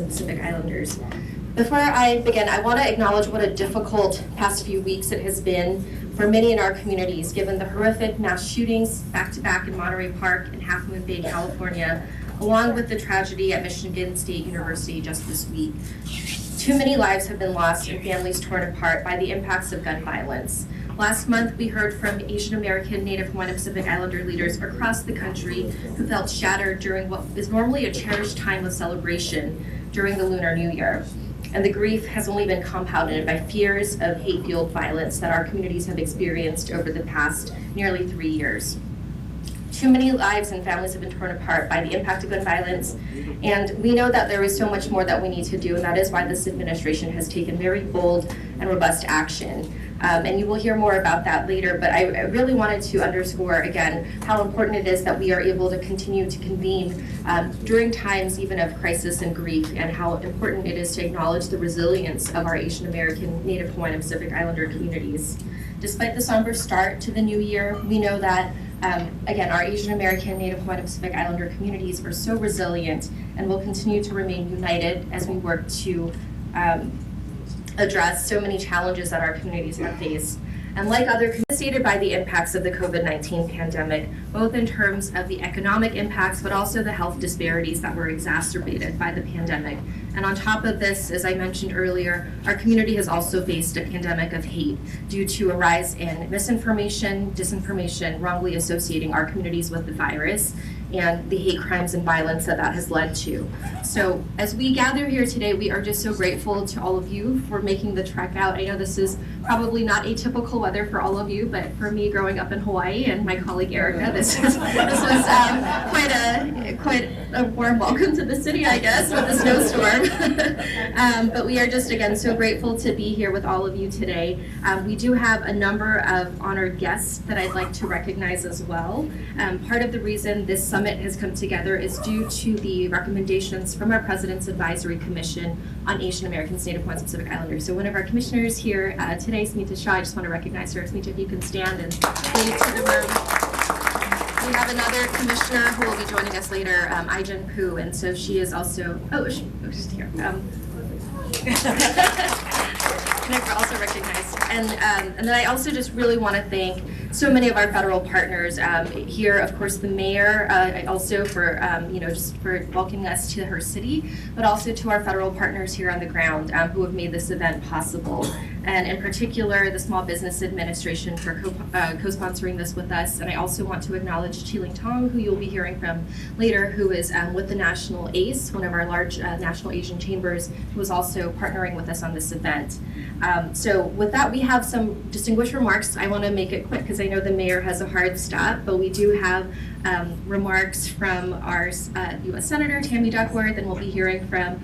and Pacific Islanders. Before I begin, I want to acknowledge what a difficult past few weeks it has been for many in our communities, given the horrific mass shootings back-to-back in Monterey Park and Half Moon Bay, California, along with the tragedy at Michigan State University just this week. Too many lives have been lost and families torn apart by the impacts of gun violence. Last month, we heard from Asian American, Native Hawaiian, and Pacific Islander leaders across the country who felt shattered during what is normally a cherished time of celebration during the Lunar New Year. And the grief has only been compounded by fears of hate-fueled violence that our communities have experienced over the past nearly 3 years. Too many lives and families have been torn apart by the impact of gun violence, and we know that there is so much more that we need to do, and that is why this administration has taken very bold and robust action. And you will hear more about that later, but I really wanted to underscore again how important it is that we are able to continue to convene during times even of crisis and grief, and how important it is to acknowledge the resilience of our Asian American, Native Hawaiian, and Pacific Islander communities. Despite the somber start to the new year, we know that again, our Asian American, Native Hawaiian, and Pacific Islander communities are so resilient and will continue to remain united as we work to address so many challenges that our communities have faced. And like other devastated by the impacts of the COVID-19 pandemic, both in terms of the economic impacts, but also the health disparities that were exacerbated by the pandemic. And on top of this, as I mentioned earlier, our community has also faced a pandemic of hate due to a rise in misinformation, disinformation, wrongly associating our communities with the virus, and the hate crimes and violence that has led to. So as we gather here today, we are just so grateful to all of you for making the trek out. I know this is probably not atypical weather for all of you, but for me growing up in Hawaii and my colleague Erica, this was quite a warm welcome to the city, I guess, with the snowstorm. But we are just, again, so grateful to be here with all of you today. We do have a number of honored guests that I'd like to recognize as well. Part of the reason this summit has come together is due to the recommendations from our President's Advisory Commission on Asian Americans, Native Hawaiians, and Pacific Islanders. So one of our commissioners here today, Smita Shah, I just want to recognize her. Smita, if you can stand and wave to the room. We have another commissioner who will be joining us later, Aijen Poo, and so she is also, she's here. Never also recognized. And then I also just really want to thank so many of our federal partners here, of course, the mayor, also for just for welcoming us to her city, but also to our federal partners here on the ground who have made this event possible. And in particular, the Small Business Administration for co-sponsoring this with us. And I also want to acknowledge Chiling Tong, who you'll be hearing from later, who is with the National ACE, one of our large national Asian chambers, who is also partnering with us on this event. So with that, we have some distinguished remarks. I want to make it quick because I know the mayor has a hard stop, but we do have remarks from our U.S. Senator Tammy Duckworth, and we'll be hearing from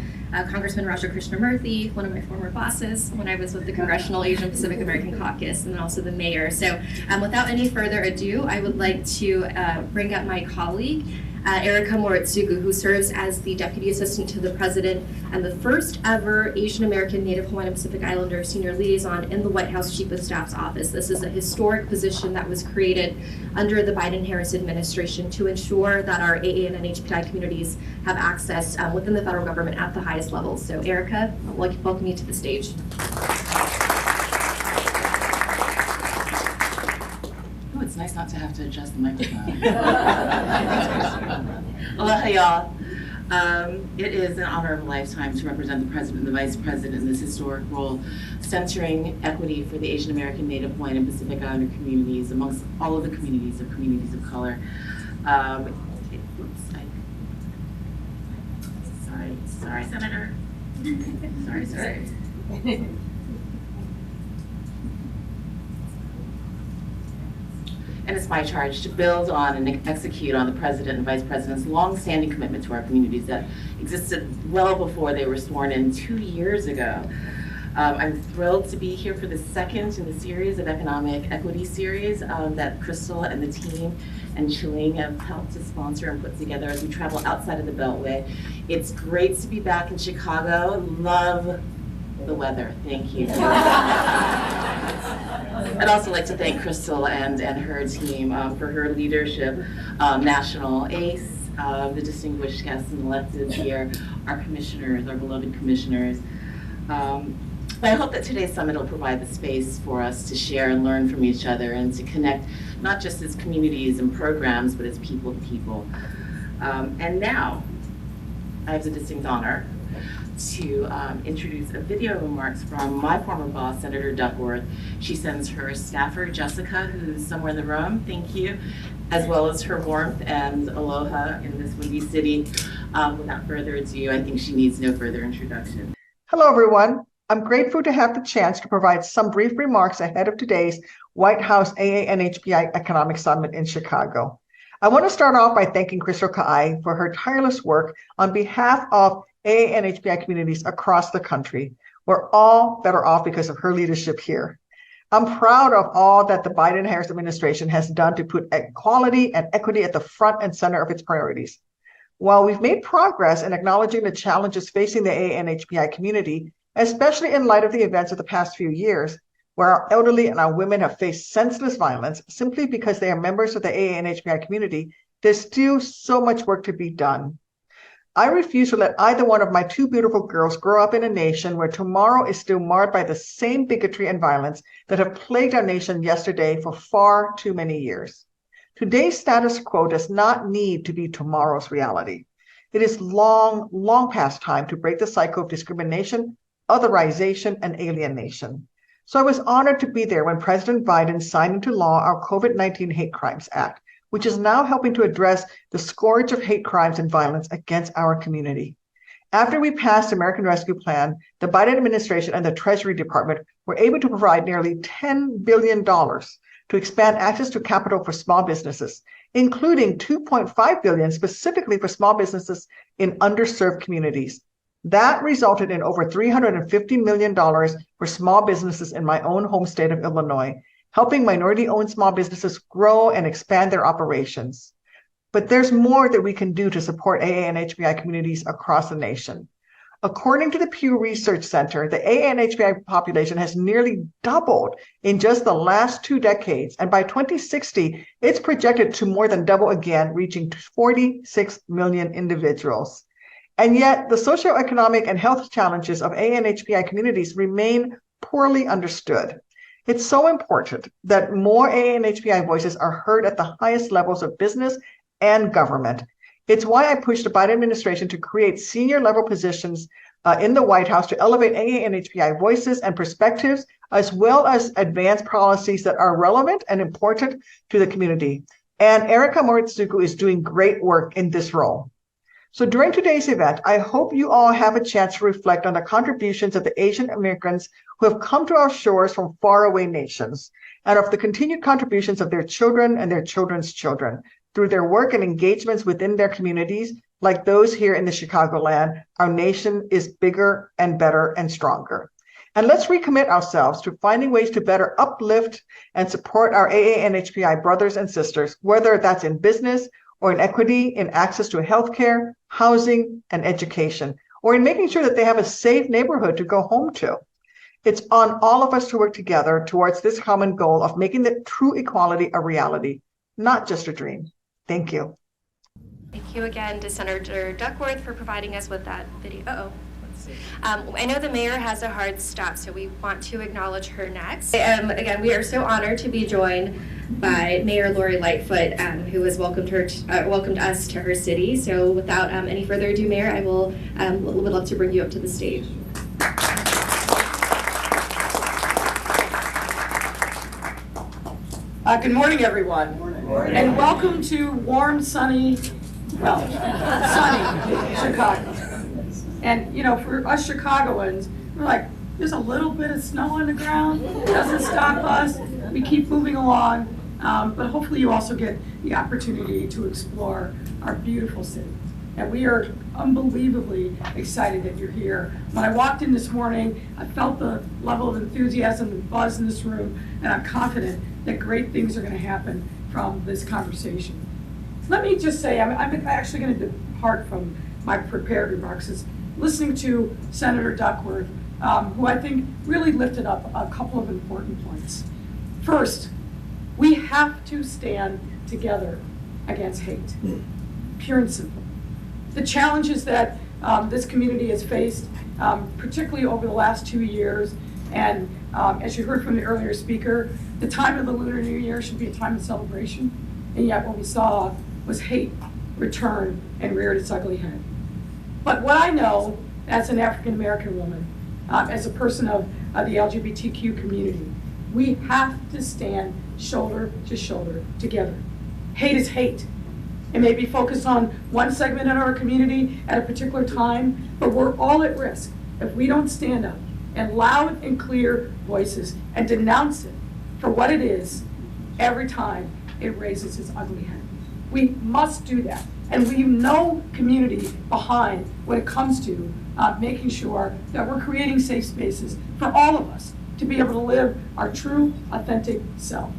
Congressman Raja Krishnamurthy, one of my former bosses when I was with the Congressional Asian Pacific American Caucus, and then also the mayor. So without any further ado, I would like to bring up my colleague, Erica Moritsugu, who serves as the Deputy Assistant to the President and the first ever Asian American, Native Hawaiian, and Pacific Islander Senior Liaison in the White House Chief of Staff's office. This is a historic position that was created under the Biden-Harris administration to ensure that our AA and NHPI communities have access within the federal government at the highest levels. So Erica, I'd like to welcome you to the stage. It's nice not to have to adjust the microphone. Aloha, y'all. It is an honor of a lifetime to represent the President and the Vice President in this historic role, centering equity for the Asian American, Native Hawaiian, and Pacific Islander communities amongst all of the communities of color. Sorry, Senator. Sorry. And it's my charge to build on and execute on the President and Vice President's long-standing commitment to our communities that existed well before they were sworn in 2 years ago. I'm thrilled to be here for the second in the series of economic equity series that Crystal and the team and Chiling have helped to sponsor and put together as we travel outside of the Beltway. It's great to be back in Chicago. Love the weather. Thank you. I'd also like to thank Crystal and her team for her leadership, National ACE, the distinguished guests and electeds here, our commissioners, our beloved commissioners. But I hope that today's summit will provide the space for us to share and learn from each other and to connect not just as communities and programs, but as people to people. And now, I have the distinct honor to introduce a video remarks from my former boss, Senator Duckworth. She sends her staffer, Jessica, who's somewhere in the room, thank you, as well as her warmth and aloha in this windy city. Without further ado, I think she needs no further introduction. Hello, everyone. I'm grateful to have the chance to provide some brief remarks ahead of today's White House AA and NHPI Economic Summit in Chicago. I want to start off by thanking Crystal Ka'ai for her tireless work on behalf of AA and NHPI communities across the country. We're all better off because of her leadership here. I'm proud of all that the Biden-Harris administration has done to put equality and equity at the front and center of its priorities. While we've made progress in acknowledging the challenges facing the AA and NHPI community, especially in light of the events of the past few years, where our elderly and our women have faced senseless violence simply because they are members of the AA and NHPI community, there's still so much work to be done. I refuse to let either one of my two beautiful girls grow up in a nation where tomorrow is still marred by the same bigotry and violence that have plagued our nation yesterday for far too many years. Today's status quo does not need to be tomorrow's reality. It is long, long past time to break the cycle of discrimination, otherization, and alienation. So I was honored to be there when President Biden signed into law our COVID-19 Hate Crimes Act, which is now helping to address the scourge of hate crimes and violence against our community. After we passed the American Rescue Plan, the Biden administration and the Treasury Department were able to provide nearly $10 billion to expand access to capital for small businesses, including $2.5 billion specifically for small businesses in underserved communities. That resulted in over $350 million for small businesses in my own home state of Illinois, helping minority-owned small businesses grow and expand their operations. But there's more that we can do to support AA and NHPI communities across the nation. According to the Pew Research Center, the AA and NHPI population has nearly doubled in just the last 2 decades, and by 2060, it's projected to more than double again, reaching 46 million individuals. And yet, the socioeconomic and health challenges of AA and NHPI communities remain poorly understood. It's so important that more AA and NHPI voices are heard at the highest levels of business and government. It's why I pushed the Biden administration to create senior level positions in the White House to elevate AA and NHPI voices and perspectives, as well as advance policies that are relevant and important to the community. And Erica Moritsugu is doing great work in this role. So during today's event, I hope you all have a chance to reflect on the contributions of the Asian Americans who have come to our shores from faraway nations, and of the continued contributions of their children and their children's children through their work and engagements within their communities, like those here in the Chicagoland. Our nation is bigger and better and stronger. And let's recommit ourselves to finding ways to better uplift and support our AA and NHPI brothers and sisters, whether that's in business or in equity, in access to healthcare, housing, and education, or in making sure that they have a safe neighborhood to go home to. It's on all of us to work together towards this common goal of making the true equality a reality, not just a dream. Thank you. Thank you again to Senator Duckworth for providing us with that video. I know the mayor has a hard stop, so we want to acknowledge her next. Again, we are so honored to be joined by Mayor Lori Lightfoot, who has welcomed us to her city. So without any further ado, Mayor, I would love to bring you up to the stage. Good morning, everyone. Good morning. And welcome to warm, sunny Chicago. And, you know, for us Chicagoans, we're like, there's a little bit of snow on the ground. It doesn't stop us. We keep moving along. But hopefully you also get the opportunity to explore our beautiful city. And we are unbelievably excited that you're here. When I walked in this morning, I felt the level of enthusiasm and buzz in this room, and I'm confident that great things are going to happen from this conversation. Let me just say, I'm actually going to depart from my prepared remarks, is listening to Senator Duckworth, who I think really lifted up a couple of important points. First, we have to stand together against hate. pure and simple. The challenges that this community has faced, particularly over the last 2 years, and as you heard from the earlier speaker, the time of the Lunar New Year should be a time of celebration, and yet what we saw was hate return and reared its ugly head. But what I know as an African American woman, as a person of the LGBTQ community, we have to stand shoulder to shoulder together. Hate is hate. It may be focused on one segment in our community at a particular time, but we're all at risk if we don't stand up and loud and clear voices and denounce it for what it is every time it raises its ugly head. We must do that. And we have no community behind when it comes to making sure that we're creating safe spaces for all of us to be able to live our true, authentic self.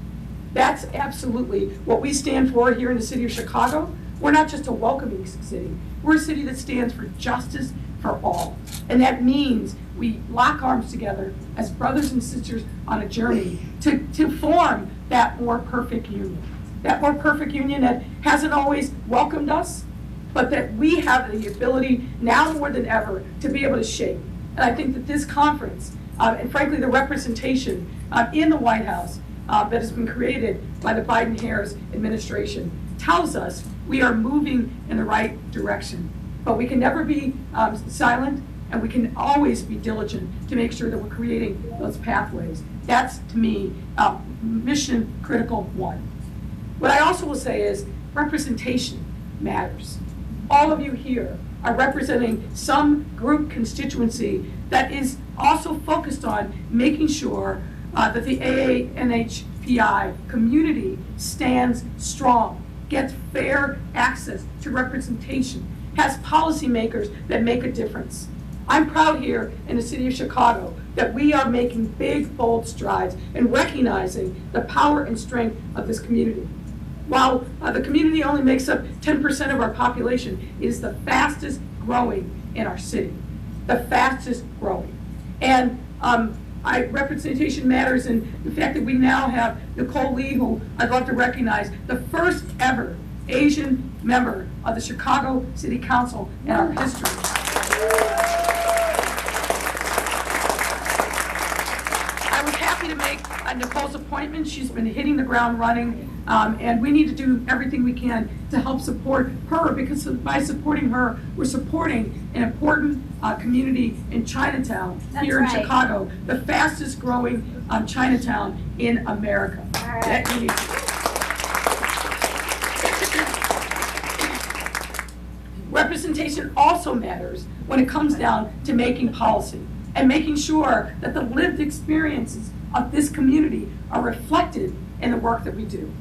That's absolutely what we stand for here in the city of Chicago. We're not just a welcoming city. We're a city that stands for justice for all. And that means we lock arms together as brothers and sisters on a journey to form that more perfect union. That more perfect union that hasn't always welcomed us, but that we have the ability now more than ever to be able to shape. And I think that this conference, and frankly the representation in the White House that has been created by the Biden-Harris administration tells us we are moving in the right direction. But we can never be silent, and we can always be diligent to make sure that we're creating those pathways. That's, to me, mission critical one. What I also will say is representation matters. All of you here are representing some group constituency that is also focused on making sure that the AA and NHPI community stands strong, gets fair access to representation, has policymakers that make a difference. I'm proud here in the city of Chicago that we are making big, bold strides in recognizing the power and strength of this community. While the community only makes up 10% of our population, it is the fastest growing in our city, the fastest growing. And representation matters in the fact that we now have Nicole Lee, who I'd love to recognize, the first ever Asian member of the Chicago City Council in our history. I was happy to make Nicole's appointment. She's been hitting the ground running, and we need to do everything we can to help support her, because by supporting her, we're supporting an important community in Chinatown here in Chicago, the fastest growing Chinatown in America. That you need to. Representation also matters when it comes down to making policy and making sure that the lived experiences of this community are reflected in the work that we do.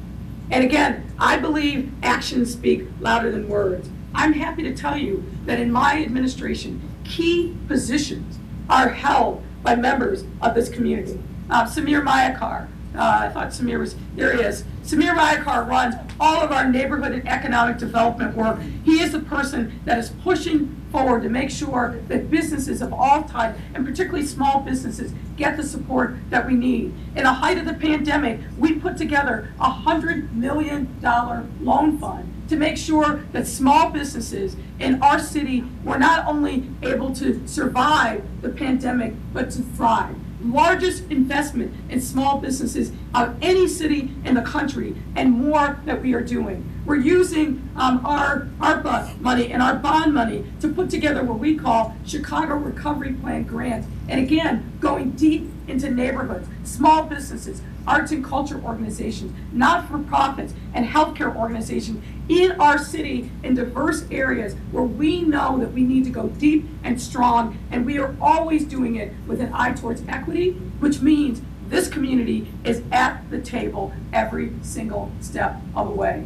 And again, I believe actions speak louder than words. I'm happy to tell you that in my administration, key positions are held by members of this community. Samir Mayakar, I thought Samir was, there he is. Samir Mayakar runs all of our neighborhood and economic development work. He is the person that is pushing forward to make sure that businesses of all types, and particularly small businesses, get the support that we need. In the height of the pandemic, we put together a $100 million loan fund to make sure that small businesses in our city were not only able to survive the pandemic, but to thrive. Largest investment in small businesses of any city in the country, and more that we are doing. We're using our ARPA money and our bond money to put together what we call Chicago Recovery Plan grants. And again, going deep into neighborhoods, small businesses, arts and culture organizations, not-for-profits, and healthcare organizations in our city in diverse areas where we know that we need to go deep and strong, and we are always doing it with an eye towards equity, which means this community is at the table every single step of the way.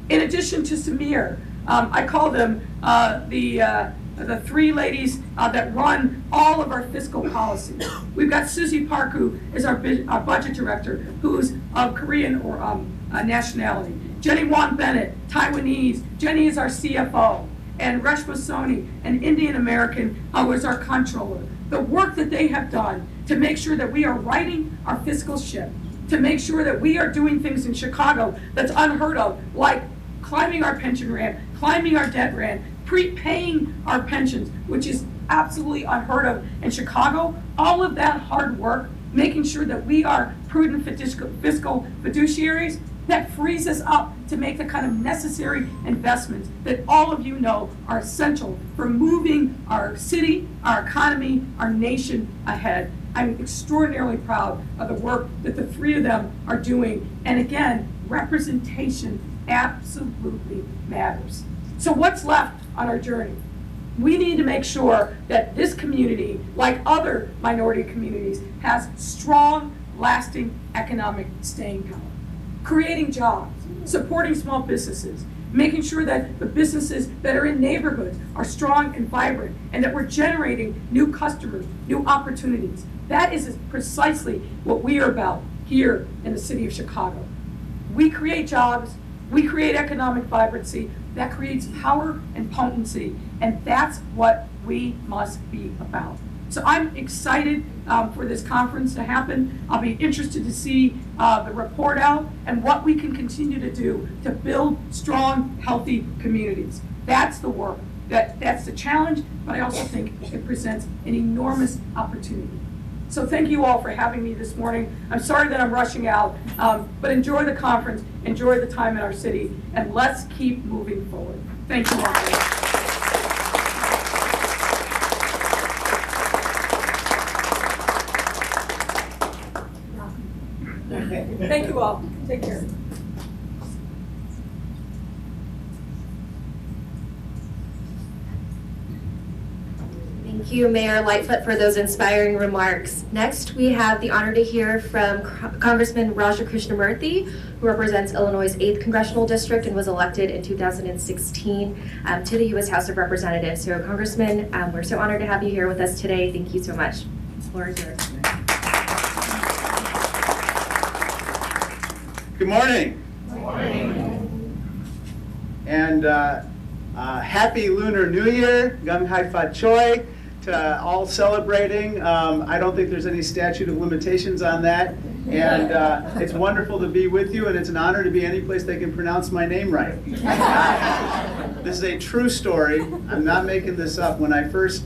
In addition to Samir, I call them the three ladies that run all of our fiscal policy. We've got Susie Park, who is our budget director, who's of Korean or nationality. Jenny Wong Bennett, Taiwanese. Jenny is our CFO. And Reshma Soni, an Indian American, who is our controller. The work that they have done to make sure that we are righting our fiscal ship, to make sure that we are doing things in Chicago that's unheard of, like climbing our pension ramp, climbing our debt ramp, prepaying our pensions, which is absolutely unheard of in Chicago. All of that hard work, making sure that we are prudent fiscal fiduciaries, that frees us up to make the kind of necessary investments that all of you know are essential for moving our city, our economy, our nation ahead. I'm extraordinarily proud of the work that the three of them are doing. And again, representation absolutely matters. So what's left on our journey? We need to make sure that this community, like other minority communities, has strong, lasting economic staying power. Creating jobs, supporting small businesses, making sure that the businesses that are in neighborhoods are strong and vibrant, and that we're generating new customers, new opportunities. That is precisely what we are about here in the city of Chicago. We create jobs, we create economic vibrancy, that creates power and potency, and that's what we must be about. So I'm excited for this conference to happen. I'll be interested to see the report out and what we can continue to do to build strong, healthy communities. That's the work. That's the challenge, but I also think it presents an enormous opportunity. So thank you all for having me this morning. I'm sorry that I'm rushing out, but enjoy the conference, enjoy the time in our city, and let's keep moving forward. Thank you all. Thank you all. Take care. Thank you, Mayor Lightfoot, for those inspiring remarks. Next, we have the honor to hear from Congressman Raja Krishnamurthy, who represents Illinois' 8th Congressional District and was elected in 2016 to the U.S. House of Representatives. So, Congressman, we're so honored to have you here with us today. Thank you so much. The floor is yours. Good morning. Good morning. And happy Lunar New Year, Gung Hai Fa Choi, to all celebrating. I don't think there's any statute of limitations on that. And it's wonderful to be with you, and it's an honor to be any place they can pronounce my name right. This is a true story. I'm not making this up. When I first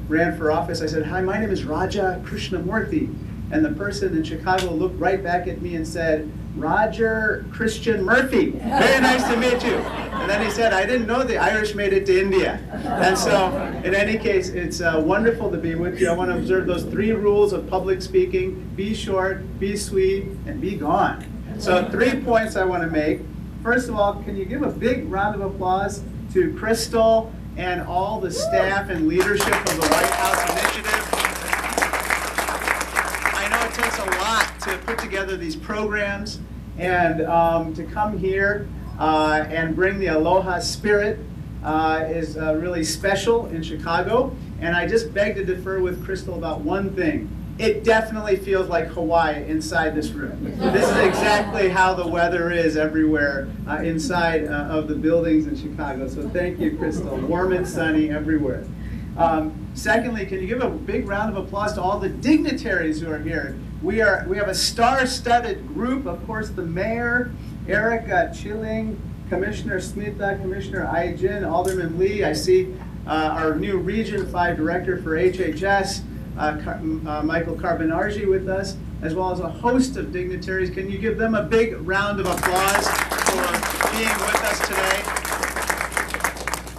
ran for office, I said, "Hi, my name is Raja Krishnamurthy." And the person in Chicago looked right back at me and said, "Roger Christian Murphy, very nice to meet you." And then he said, "I didn't know the Irish made it to India." And so, in any case, it's wonderful to be with you. I want to observe those 3 rules of public speaking: be short, be sweet, and be gone. So 3 points I want to make. First of all, can you give a big round of applause to Crystal and all the staff and leadership of the White House Initiative? It takes a lot to put together these programs, and to come here and bring the Aloha spirit is really special in Chicago. And I just beg to differ with Crystal about one thing. It definitely feels like Hawaii inside this room. This is exactly how the weather is everywhere inside of the buildings in Chicago. So thank you, Crystal. Warm and sunny everywhere. Secondly, can you give a big round of applause to all the dignitaries who are here? We have a star-studded group. Of course, the mayor, Eric Chilling, Commissioner Smita, Commissioner Aijin, Alderman Lee. I see our new Region 5 Director for HHS, Michael Carbonargi, with us, as well as a host of dignitaries. Can you give them a big round of applause for being with us today?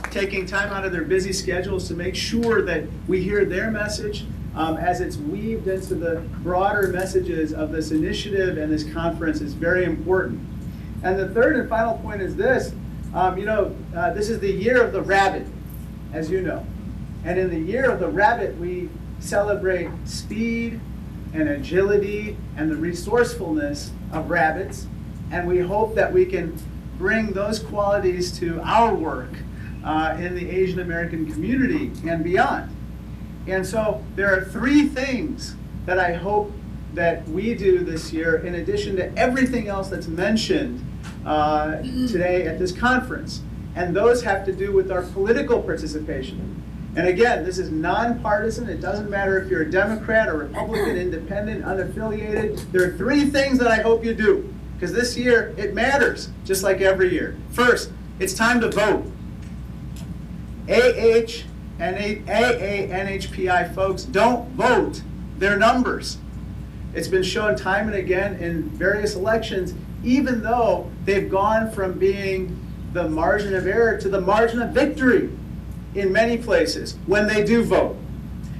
Taking time out of their busy schedules to make sure that we hear their message as it's weaved into the broader messages of this initiative and this conference is very important. And the third and final point is this. This is the year of the rabbit, as you know. And in the year of the rabbit, we celebrate speed and agility and the resourcefulness of rabbits. And we hope that we can bring those qualities to our work in the Asian American community and beyond. And so there are 3 things that I hope that we do this year in addition to everything else that's mentioned today at this conference. And those have to do with our political participation. And again, this is nonpartisan. It doesn't matter if you're a Democrat or Republican, independent, unaffiliated. There are 3 things that I hope you do, because this year it matters, just like every year. First, It's time to vote. AA and NHPI folks, don't vote their numbers. It's been shown time and again in various elections, even though they've gone from being the margin of error to the margin of victory in many places when they do vote.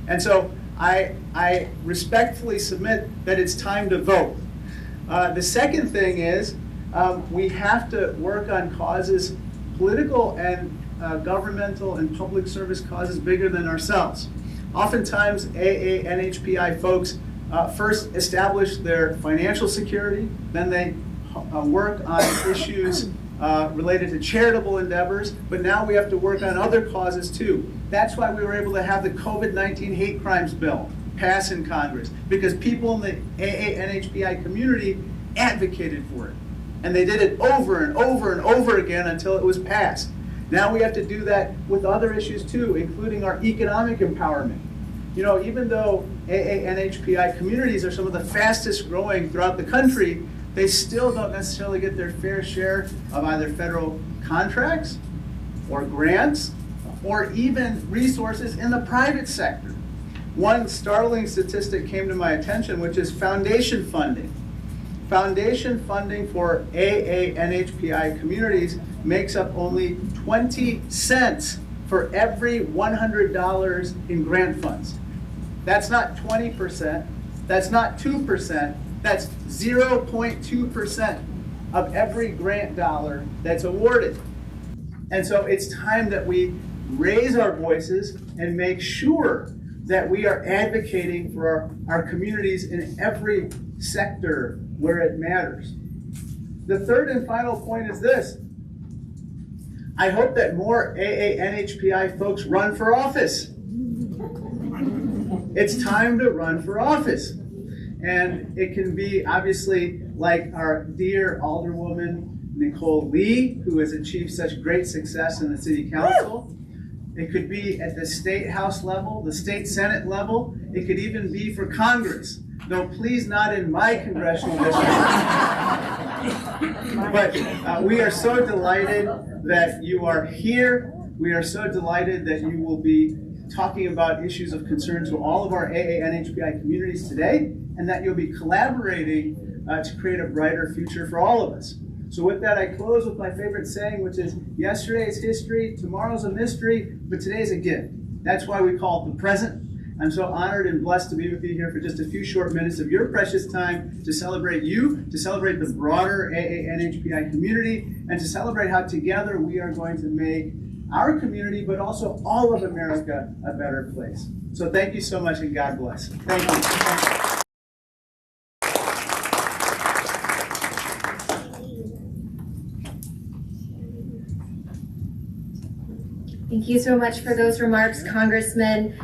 And so I respectfully submit that it's time to vote. The second thing is we have to work on causes, political and governmental and public service causes bigger than ourselves. Oftentimes, AA and NHPI folks first establish their financial security, then they work on issues related to charitable endeavors, but now we have to work on other causes too. That's why we were able to have the COVID-19 hate crimes bill pass in Congress, because people in the AA and NHPI community advocated for it. And they did it over and over and over again until it was passed. Now we have to do that with other issues too, including our economic empowerment. You know, even though AA and NHPI communities are some of the fastest growing throughout the country, they still don't necessarily get their fair share of either federal contracts or grants or even resources in the private sector. One startling statistic came to my attention, which is foundation funding. Foundation funding for AA and NHPI communities makes up only 20 cents for every $100 in grant funds. That's not 20%, that's not 2%, that's 0.2% of every grant dollar that's awarded. And so it's time that we raise our voices and make sure that we are advocating for our communities in every sector where it matters. The third and final point is this. I hope that more AA and NHPI folks run for office. It's time to run for office. And it can be obviously like our dear Alderwoman Nicole Lee, who has achieved such great success in the City Council. It could be at the State House level, the State Senate level. It could even be for Congress, though please not in my congressional district. But we are so delighted that you are here. We are so delighted that you will be talking about issues of concern to all of our AA and NHPI communities today, and that you'll be collaborating to create a brighter future for all of us. So with that, I close with my favorite saying, which is, yesterday is history, tomorrow's a mystery, but today's a gift. That's why we call it the present. I'm so honored and blessed to be with you here for just a few short minutes of your precious time to celebrate you, to celebrate the broader AA and NHPI community, and to celebrate how together we are going to make our community, but also all of America, a better place. So thank you so much, and God bless. Thank you. Thank you so much for those remarks, Congressman.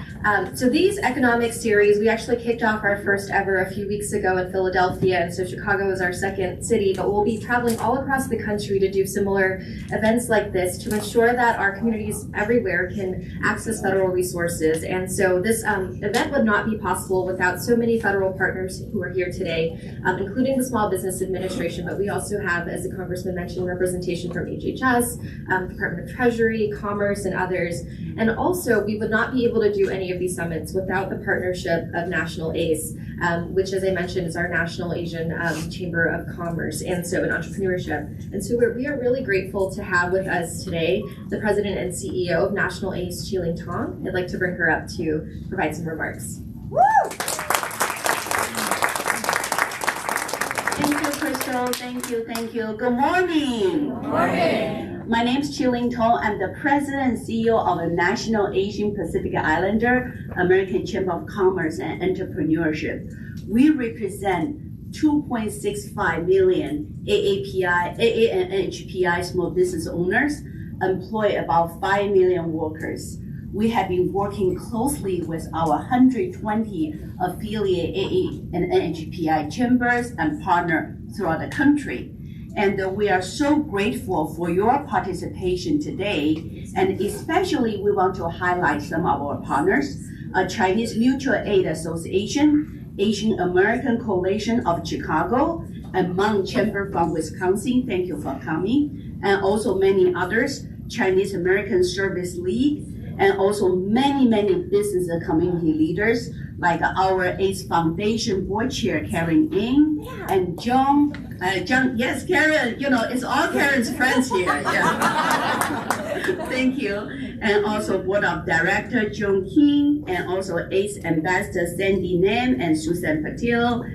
So these economic series, we actually kicked off our first ever a few weeks ago in Philadelphia, and so Chicago is our second city, but we'll be traveling all across the country to do similar events like this to ensure that our communities everywhere can access federal resources. And so this event would not be possible without so many federal partners who are here today, including the Small Business Administration, but we also have, as the Congressman mentioned, representation from HHS, Department of Treasury, Commerce, and others. And also, we would not be able to do any of these summits without the partnership of National ACE, which, as I mentioned, is our National Asian Chamber of Commerce, and so in entrepreneurship. And so we are really grateful to have with us today the President and CEO of National ACE, Chi-Ling Tong. I'd like to bring her up to provide some remarks. Woo! Thank you, Crystal. Thank you. Good morning. Good morning. My name is Chi-Ling Tong. I'm the President and CEO of the National Asian Pacific Islander American Chamber of Commerce and Entrepreneurship. We represent 2.65 million AA and NHPI small business owners, employ about 5 million workers. We have been working closely with our 120 affiliate AA and NHPI chambers and partners throughout the country. And we are so grateful for your participation today. And especially we want to highlight some of our partners, Chinese Mutual Aid Association, Asian American Coalition of Chicago, and Mount Chamber from Wisconsin. Thank you for coming. and also many others, Chinese American Service League, and also many business and community leaders, like our ACE Foundation Board Chair, Karen Ng, and John, yes, Karen, it's all Karen's friends here, yeah. Thank you. And also Board of Director John King, and also ACE Ambassador Sandy Nam and Susan Patel.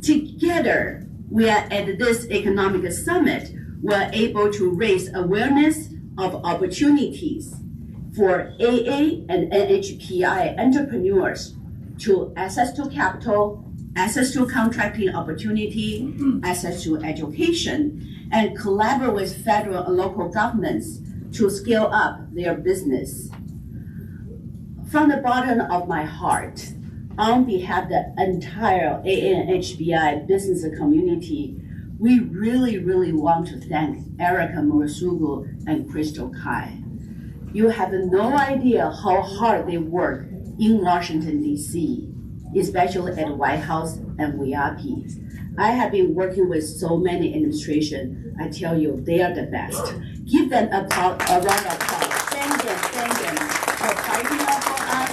Together, we are at this economic summit, we're able to raise awareness of opportunities for AA and NHPI entrepreneurs to access to capital, access to contracting opportunity, access to education, and collaborate with federal and local governments to scale up their business. From the bottom of my heart, on behalf of the entire AA and NHPI business community, we really want to thank Erica Murasugu and Crystal Kai. You have no idea how hard they work in Washington, D.C., especially at the White House and WHIAANHPI. I have been working with so many administrations. I tell you, they are the best. Give them a round of applause. Thank them for fighting for us,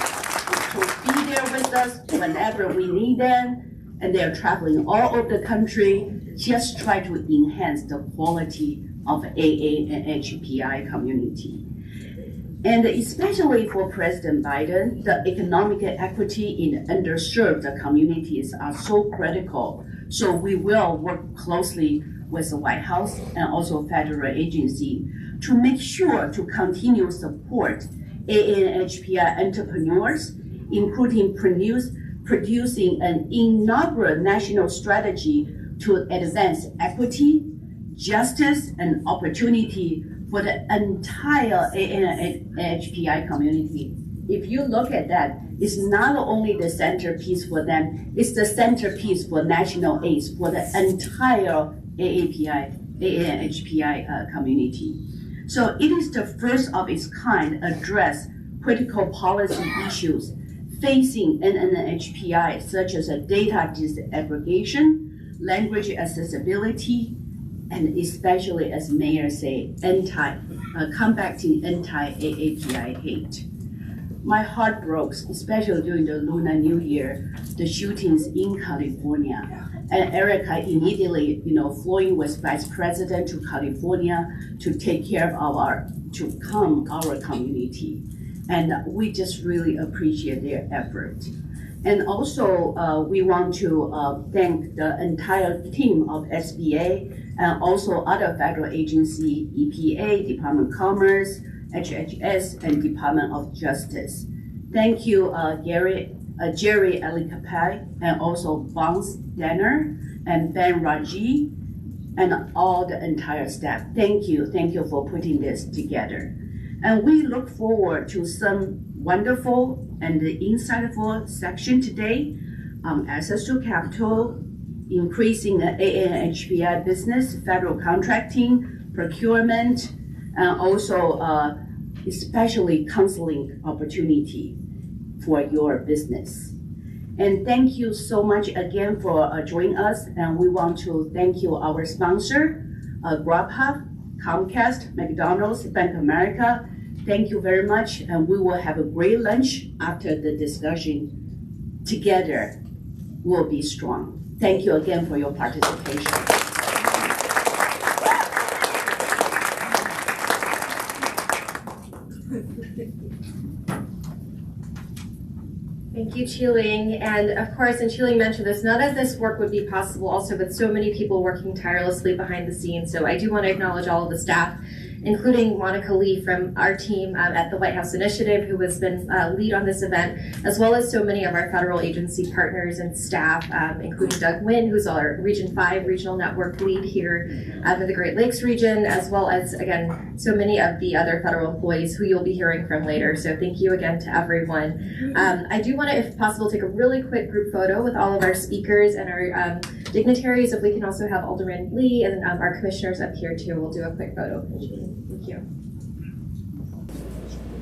to be there with us whenever we need them. And they're traveling all over the country, just try to enhance the quality of AA and NHPI community. And especially for President Biden, the economic equity in underserved communities are so critical. So we will work closely with the White House and also federal agency to make sure to continue support AA and NHPI entrepreneurs, including producing an inaugural national strategy to advance equity, justice, and opportunity for the entire AA and NHPI community. If you look at that, it's not only the centerpiece for them, it's the centerpiece for national ACE, for the entire AA and NHPI community. So it is the first of its kind address critical policy issues facing NHPI, such as data disaggregation, language accessibility, and especially, as Mayor say, combating anti-AAPI hate. My heart broke, especially during the Lunar New Year, the shootings in California. And Erica immediately, flying with Vice President to California to take care of our community. And we just really appreciate their effort. And also, we want to thank the entire team of SBA and also other federal agency, EPA, Department of Commerce, HHS, and Department of Justice. Thank you, Jerry Alikapai, and also Bonds Danner, and Ben Raji, and all the entire staff. Thank you for putting this together. And we look forward to some wonderful and insightful section today on access to capital, increasing the AA and NHPI business, federal contracting, procurement, and also especially counseling opportunity for your business. And thank you so much again for joining us. And we want to thank you, our sponsor, Grubhub, Comcast, McDonald's, Bank of America. Thank you very much. And we will have a great lunch after the discussion. Together, we'll be strong. Thank you again for your participation. Thank you, Chi-Ling. And of course, and Chi-Ling mentioned this, none of this work would be possible also with so many people working tirelessly behind the scenes. So I do want to acknowledge all of the staff, including Monica Lee from our team at the White House Initiative, who has been lead on this event, as well as so many of our federal agency partners and staff, including Doug Nguyen, who's our Region 5 Regional Network lead here in the Great Lakes region, as well as, again, so many of the other federal employees who you'll be hearing from later. So thank you again to everyone. I do want to, if possible, take a really quick group photo with all of our speakers and our dignitaries. If we can also have Alderman Lee and our commissioners up here too, we'll do a quick photo. Thank you.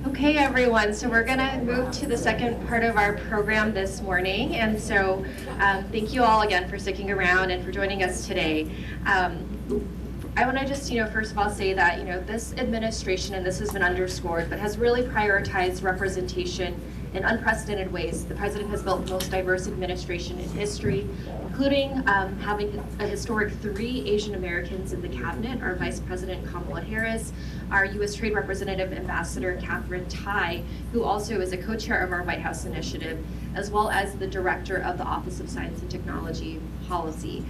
Okay, everyone, so we're going to move to the second part of our program this morning. And so thank you all again for sticking around and for joining us today. I want to just, first of all say that, this administration, and this has been underscored, but has really prioritized representation in unprecedented ways. The president has built the most diverse administration in history, including having a historic 3 Asian Americans in the cabinet, our Vice President Kamala Harris, our U.S. Trade Representative Ambassador Catherine Tai, who also is a co-chair of our White House initiative, as well as the Director of the Office of Science and Technology Policy,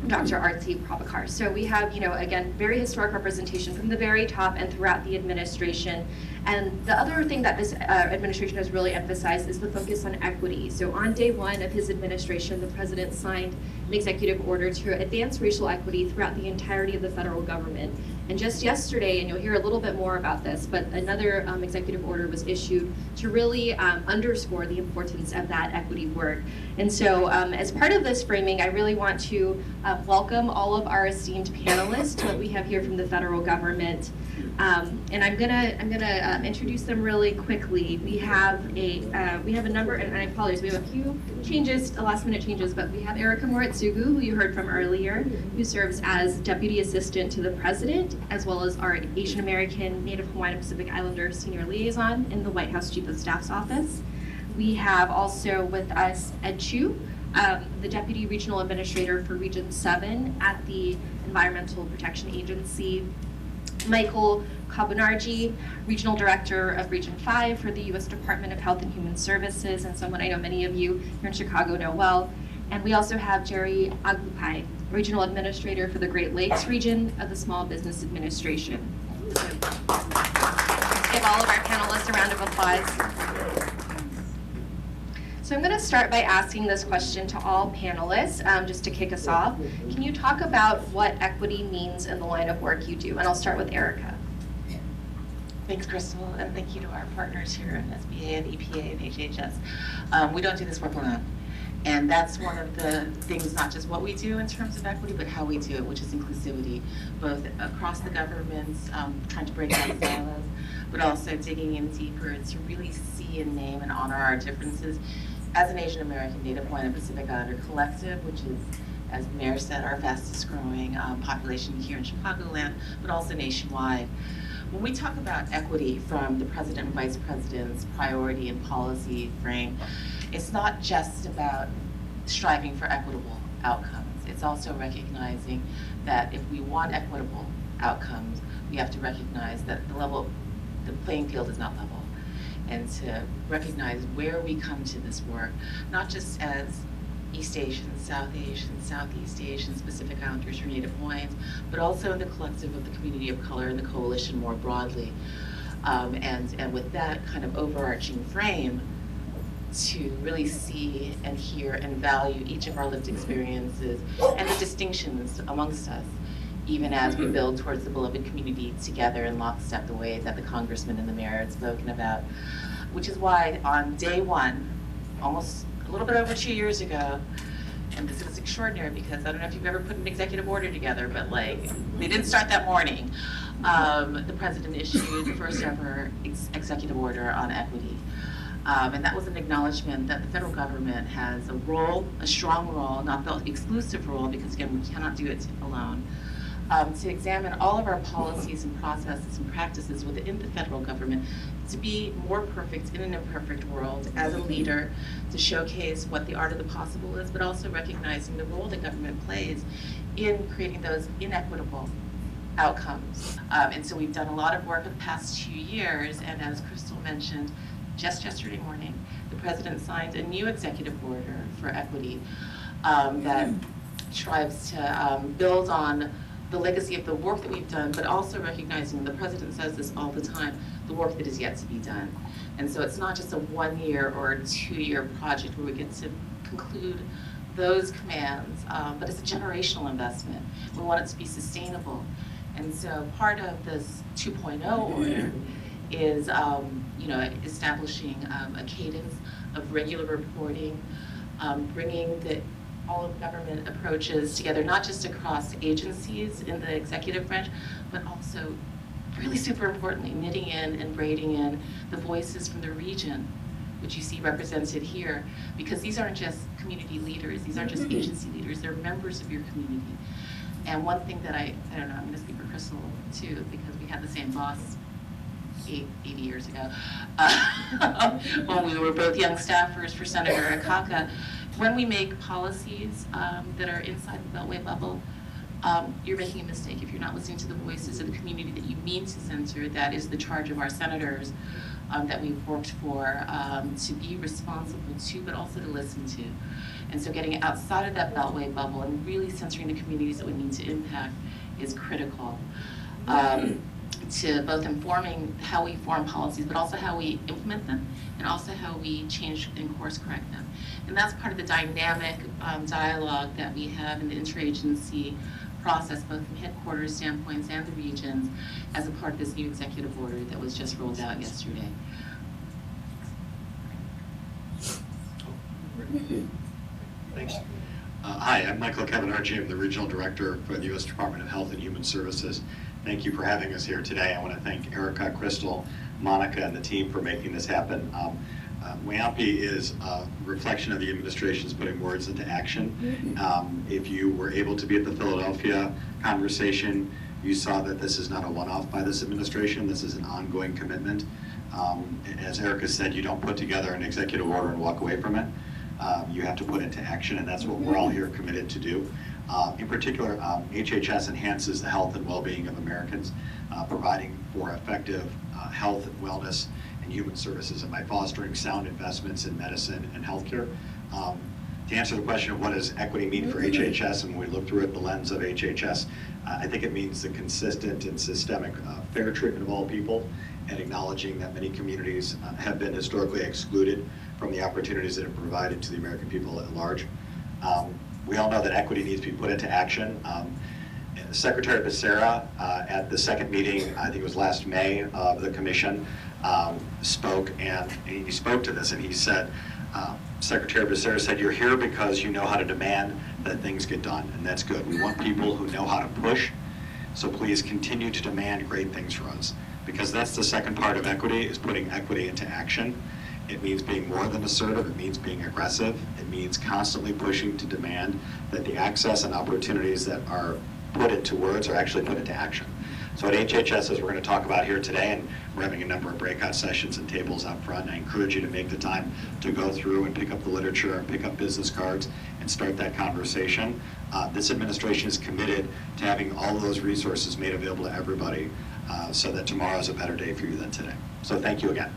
Dr. Arti Prabhakar. So we have, again, very historic representation from the very top and throughout the administration. And the other thing that this administration has really emphasized is the focus on equity. So on day 1 of his administration, the president signed an executive order to advance racial equity throughout the entirety of the federal government. And just yesterday, and you'll hear a little bit more about this, but another executive order was issued to really underscore the importance of that equity work. And so as part of this framing, I really want to welcome all of our esteemed panelists that we have here from the federal government. And I'm gonna introduce them really quickly. We have a number, and I apologize, we have a few changes, last minute changes, but we have Erica Moritsugu, who you heard from earlier, who serves as Deputy Assistant to the President, as well as our Asian American, Native Hawaiian and Pacific Islander Senior Liaison in the White House Chief of Staff's office. We have also with us Ed Chu, the Deputy Regional Administrator for Region 7 at the Environmental Protection Agency. Michael Kabunarji, Regional Director of Region 5 for the U.S. Department of Health and Human Services, and someone I know many of you here in Chicago know well. And we also have Jerry Aglupai, Regional Administrator for the Great Lakes region of the Small Business Administration. So, let's give all of our panelists a round of applause. So I'm going to start by asking this question to all panelists, just to kick us off. Can you talk about what equity means in the line of work you do? And I'll start with Erica. Thanks, Crystal, and thank you to our partners here at SBA and EPA and HHS. We don't do this work alone. And that's one of the things, not just what we do in terms of equity, but how we do it, which is inclusivity, both across the governments, trying to break down silos, but also digging in deeper to really see and name and honor our differences as an Asian American, Native Hawaiian, and Pacific Islander collective, which is, as the mayor said, our fastest growing population here in Chicagoland, but also nationwide. When we talk about equity from the president and vice president's priority and policy frame, it's not just about striving for equitable outcomes. It's also recognizing that if we want equitable outcomes, we have to recognize that the playing field is not level. And to recognize where we come to this work, not just as East Asians, South Asians, Southeast Asians, Pacific Islanders, or Native Hawaiians, but also in the collective of the community of color and the coalition more broadly. And with that kind of overarching frame, to really see and hear and value each of our lived experiences and the distinctions amongst us, even as we build towards the beloved community together in lockstep, the way that the congressman and the mayor had spoken about. Which is why on day 1, almost a little bit over 2 years ago, and this is extraordinary because I don't know if you've ever put an executive order together, but like, they didn't start that morning. The president issued the first ever executive order on equity. And that was an acknowledgement that the federal government has a role, a strong role, not the exclusive role, because again, we cannot do it alone, to examine all of our policies and processes and practices within the federal government to be more perfect in an imperfect world as a leader, to showcase what the art of the possible is, but also recognizing the role that government plays in creating those inequitable outcomes. And so we've done a lot of work in the past 2 years, and as Crystal mentioned, just yesterday morning, the president signed a new executive order for equity that strives to build on the legacy of the work that we've done, but also recognizing, the president says this all the time, the work that is yet to be done. And so it's not just a 1-year or a 2-year project where we get to conclude those commands, but it's a generational investment. We want it to be sustainable. And so part of this 2.0 order is establishing a cadence of regular reporting, bringing all of government approaches together, not just across agencies in the executive branch, but also, really super importantly, knitting in and braiding in the voices from the region, which you see represented here, because these aren't just community leaders, these aren't just agency leaders, they're members of your community. And one thing that I don't know, I'm going to speak for Crystal too, because we had the same boss 80 years ago, when we were both young staffers for Senator Akaka. When we make policies that are inside the Beltway bubble, you're making a mistake if you're not listening to the voices of the community that you mean to censor. That is the charge of our senators that we've worked for to be responsible to, but also to listen to. And so getting outside of that Beltway bubble and really censoring the communities that we need to impact is critical. To both informing how we form policies, but also how we implement them, and also how we change and course correct them. And that's part of the dynamic dialogue that we have in the interagency process, both from headquarters standpoints and the regions, as a part of this new executive order that was just rolled out yesterday. Thanks. Hi, I'm Michael Cavanargi. I'm the Regional Director for the U.S. Department of Health and Human Services. Thank you for having us here today. I want to thank Erica, Crystal, Monica, and the team for making this happen. WHIAANHPI is a reflection of the administration's putting words into action. If you were able to be at the Philadelphia conversation, you saw that this is not a one-off by this administration. This is an ongoing commitment. As Erica said, you don't put together an executive order and walk away from it. You have to put it into action, and that's what we're all here committed to do. In particular, HHS enhances the health and well-being of Americans, providing for effective health and wellness and human services, and by fostering sound investments in medicine and healthcare. To answer the question of what does equity mean for HHS, and when we look through it the lens of HHS, I think it means the consistent and systemic fair treatment of all people, and acknowledging that many communities have been historically excluded from the opportunities that are provided to the American people at large. We all know that equity needs to be put into action. Secretary Becerra at the second meeting, I think it was last May, of the commission, spoke, and he spoke to this, and he said, Secretary Becerra said, "You're here because you know how to demand that things get done," and that's good. We want people who know how to push, so please continue to demand great things for us, because that's the second part of equity, is putting equity into action. It means being more than assertive. It means being aggressive. It means constantly pushing to demand that the access and opportunities that are put into words are actually put into action. So at HHS, as we're going to talk about here today, and we're having a number of breakout sessions and tables out front, and I encourage you to make the time to go through and pick up the literature and pick up business cards and start that conversation. This administration is committed to having all of those resources made available to everybody so that tomorrow is a better day for you than today. So thank you again.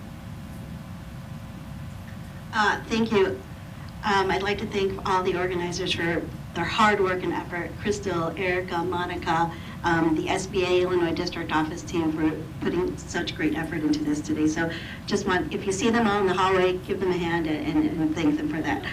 Thank you. I'd like to thank all the organizers for their hard work and effort. Crystal, Erica, Monica, the SBA Illinois District Office team for putting such great effort into this today. So just want, if you see them all in the hallway, give them a hand and thank them for that.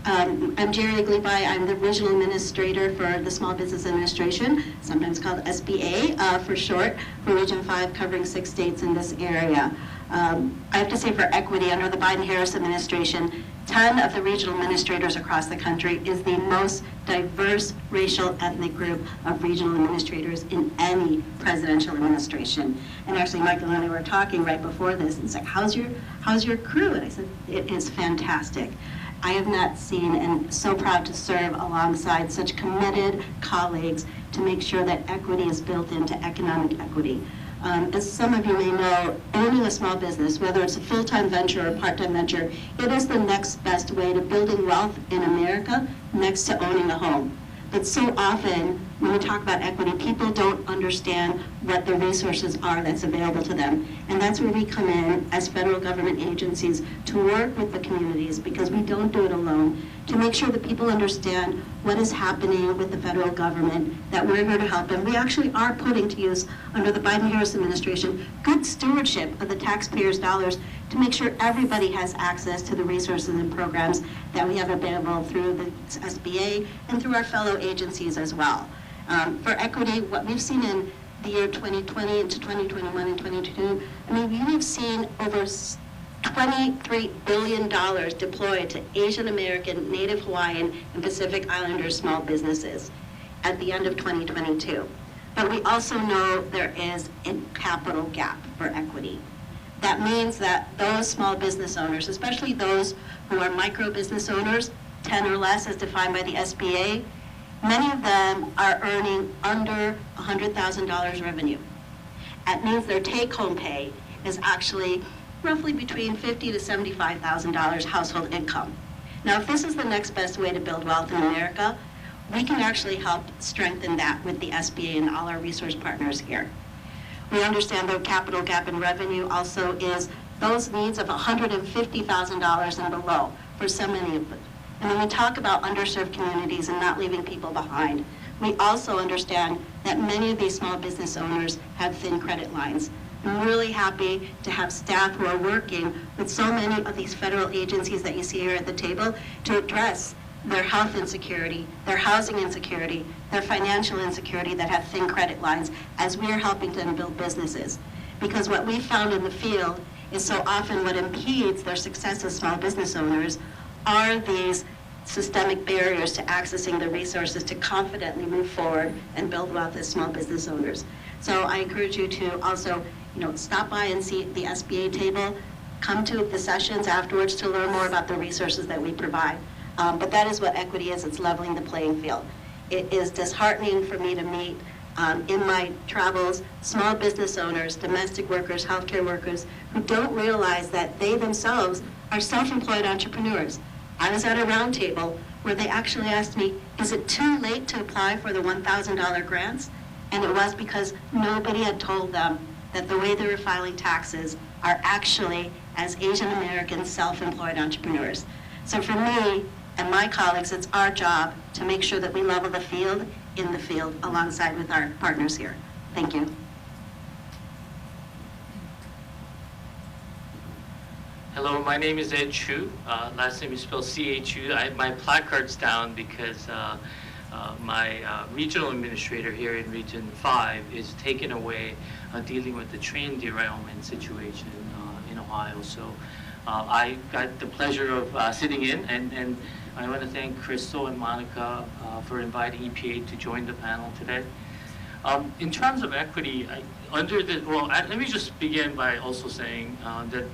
I'm Jerry Gleeby. I'm the Regional Administrator for the Small Business Administration, sometimes called SBA for short, for Region 5, covering 6 states in this area. I have to say, for equity, under the Biden-Harris administration, 10 of the regional administrators across the country is the most diverse racial ethnic group of regional administrators in any presidential administration. And actually, Michael and I were talking right before this, and it's like, how's your crew? And I said, it is fantastic. I have not seen, and so proud to serve alongside such committed colleagues to make sure that equity is built into economic equity. As some of you may know, owning a small business, whether it's a full-time venture or a part-time venture, it is the next best way to building wealth in America next to owning a home. But so often, when we talk about equity, people don't understand what the resources are that's available to them. And that's where we come in as federal government agencies to work with the communities, because we don't do it alone, to make sure that people understand what is happening with the federal government, that we're here to help them. We actually are putting to use, under the Biden-Harris administration, good stewardship of the taxpayers' dollars to make sure everybody has access to the resources and programs that we have available through the SBA and through our fellow agencies as well. For equity, what we've seen in the year 2020 into 2021 and 2022, I mean, we've seen over $23 billion deployed to Asian American, Native Hawaiian, and Pacific Islander small businesses at the end of 2022. But we also know there is a capital gap for equity. That means that those small business owners, especially those who are micro business owners, 10 or less as defined by the SBA, Many of them are earning under $100,000 revenue. That means their take-home pay is actually roughly between $50,000 to $75,000 household income. Now, if this is the next best way to build wealth in America, we can actually help strengthen that with the SBA and all our resource partners here. We understand the capital gap in revenue also is those needs of $150,000 and below for so many of them. And when we talk about underserved communities and not leaving people behind, we also understand that many of these small business owners have thin credit lines. I'm really happy to have staff who are working with so many of these federal agencies that you see here at the table to address their health insecurity, their housing insecurity, their financial insecurity that have thin credit lines as we are helping them build businesses. Because what we found in the field is so often what impedes their success as small business owners are these systemic barriers to accessing the resources to confidently move forward and build wealth as small business owners. So I encourage you to also, stop by and see the SBA table, come to the sessions afterwards to learn more about the resources that we provide. But that is what equity is. It's leveling the playing field. It is disheartening for me to meet in my travels small business owners, domestic workers, healthcare workers who don't realize that they themselves are self-employed entrepreneurs. I was at a round table where they actually asked me, is it too late to apply for the $1,000 grants? And it was because nobody had told them that the way they were filing taxes are actually as Asian American self-employed entrepreneurs. So for me and my colleagues, it's our job to make sure that we level the field in the field alongside with our partners here. Thank you. Hello, my name is Ed Chu. Last name is spelled C-H-U. I have my placards down because my regional administrator here in Region 5 is taken away dealing with the train derailment situation in Ohio. So I got the pleasure of sitting in, and I want to thank Crystal and Monica for inviting EPA to join the panel today. In terms of equity, let me just begin by also saying that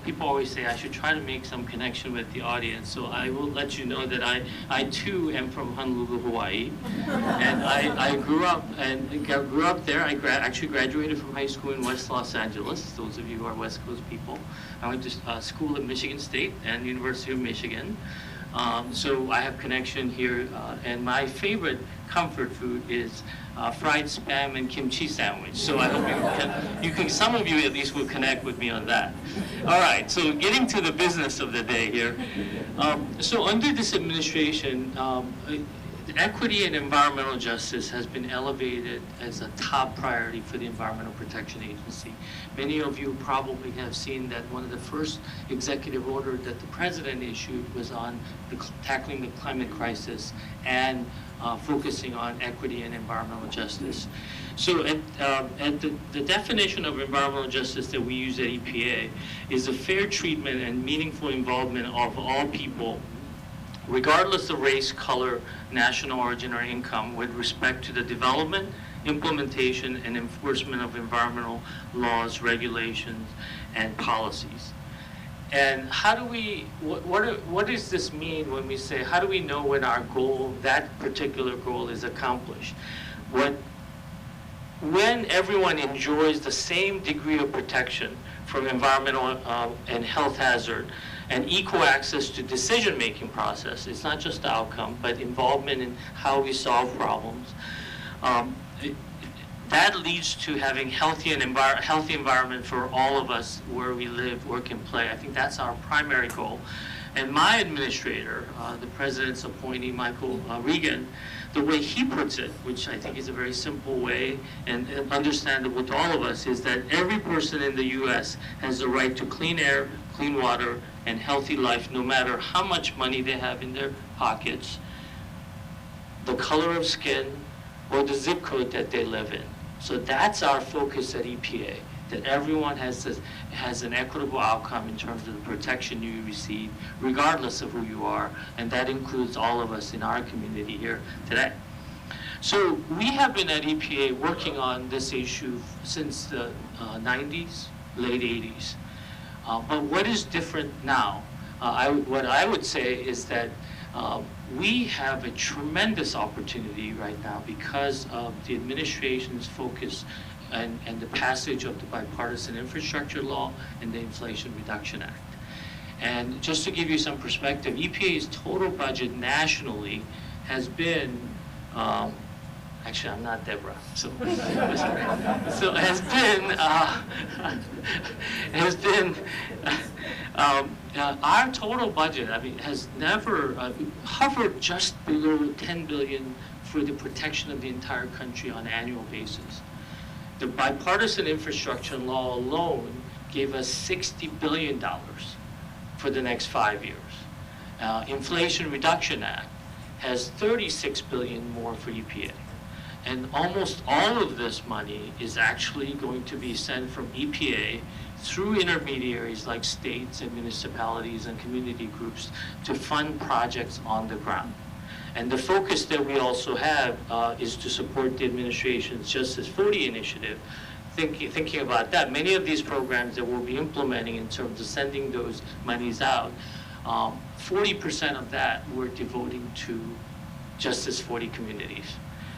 people always say I should try to make some connection with the audience. So I will let you know that I too am from Honolulu, Hawaii, and I grew up there. I actually graduated from high school in West Los Angeles. Those of you who are West Coast people, I went to school at Michigan State and University of Michigan. So I have connection here, and my favorite comfort food is fried spam and kimchi sandwich. So I hope some of you at least will connect with me on that. All right, so getting to the business of the day here. So under this administration, equity and environmental justice has been elevated as a top priority for the Environmental Protection Agency. Many of you probably have seen that one of the first executive orders that the president issued was on tackling the climate crisis and focusing on equity and environmental justice. So the definition of environmental justice that we use at EPA is a fair treatment and meaningful involvement of all people, regardless of race, color, national origin, or income, with respect to the development, implementation, and enforcement of environmental laws, regulations, and policies. And how do we, what does this mean when we say, how do we know when our goal, that particular goal, is accomplished? When everyone enjoys the same degree of protection from environmental and health hazard, and equal access to decision-making process. It's not just the outcome, but involvement in how we solve problems. That leads to having healthy environment for all of us where we live, work, and play. I think that's our primary goal. And my administrator, the president's appointee, Michael Regan, the way he puts it, which I think is a very simple way and understandable to all of us, is that every person in the U.S. has the right to clean air, clean water, and healthy life, no matter how much money they have in their pockets, the color of skin, or the zip code that they live in. So that's our focus at EPA, that everyone has an equitable outcome in terms of the protection you receive, regardless of who you are, and that includes all of us in our community here today. So we have been at EPA working on this issue since the 90s, late 80s. But what is different now? What I would say is that We have a tremendous opportunity right now because of the administration's focus and the passage of the bipartisan infrastructure law and the Inflation Reduction Act. And just to give you some perspective, EPA's total budget nationally has been, actually I'm not Deborah, so our total budget, I mean, has never hovered just below 10 billion for the protection of the entire country on an annual basis. The bipartisan infrastructure law alone gave us $60 billion for the next 5 years. Inflation Reduction Act has $36 billion more for EPA. And almost all of this money is actually going to be sent from EPA through intermediaries like states and municipalities and community groups to fund projects on the ground. And the focus that we also have is to support the administration's Justice 40 initiative. Thinking about that, many of these programs that we'll be implementing in terms of sending those monies out, 40% of that we're devoting to Justice 40 communities.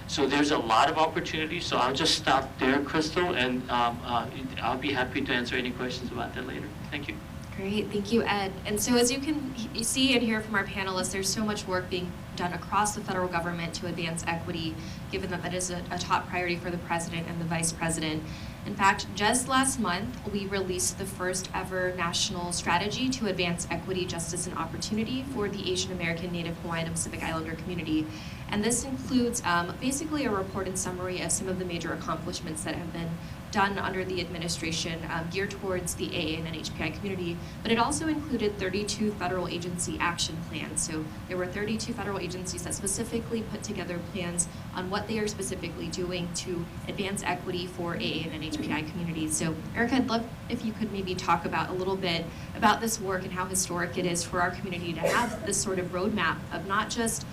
So there's a lot of opportunities. So I'll just stop there, Crystal, and I'll be happy to answer any questions about that later. Thank you. Great, thank you, Ed. And so as you can see and hear from our panelists, there's so much work being done across the federal government to advance equity, given that that is a top priority for the president and the vice president. In fact, just last month, we released the first ever national strategy to advance equity, justice, and opportunity for the Asian American, Native Hawaiian, and Pacific Islander community. And this includes basically a report and summary of some of the major accomplishments that have been done under the administration geared towards the AA and NHPI community, but it also included 32 federal agency action plans. So there were 32 federal agencies that specifically put together plans on what they are specifically doing to advance equity for AA and NHPI communities. So Erica, I'd love if you could maybe talk about a little bit about this work and how historic it is for our community to have this sort of roadmap of not just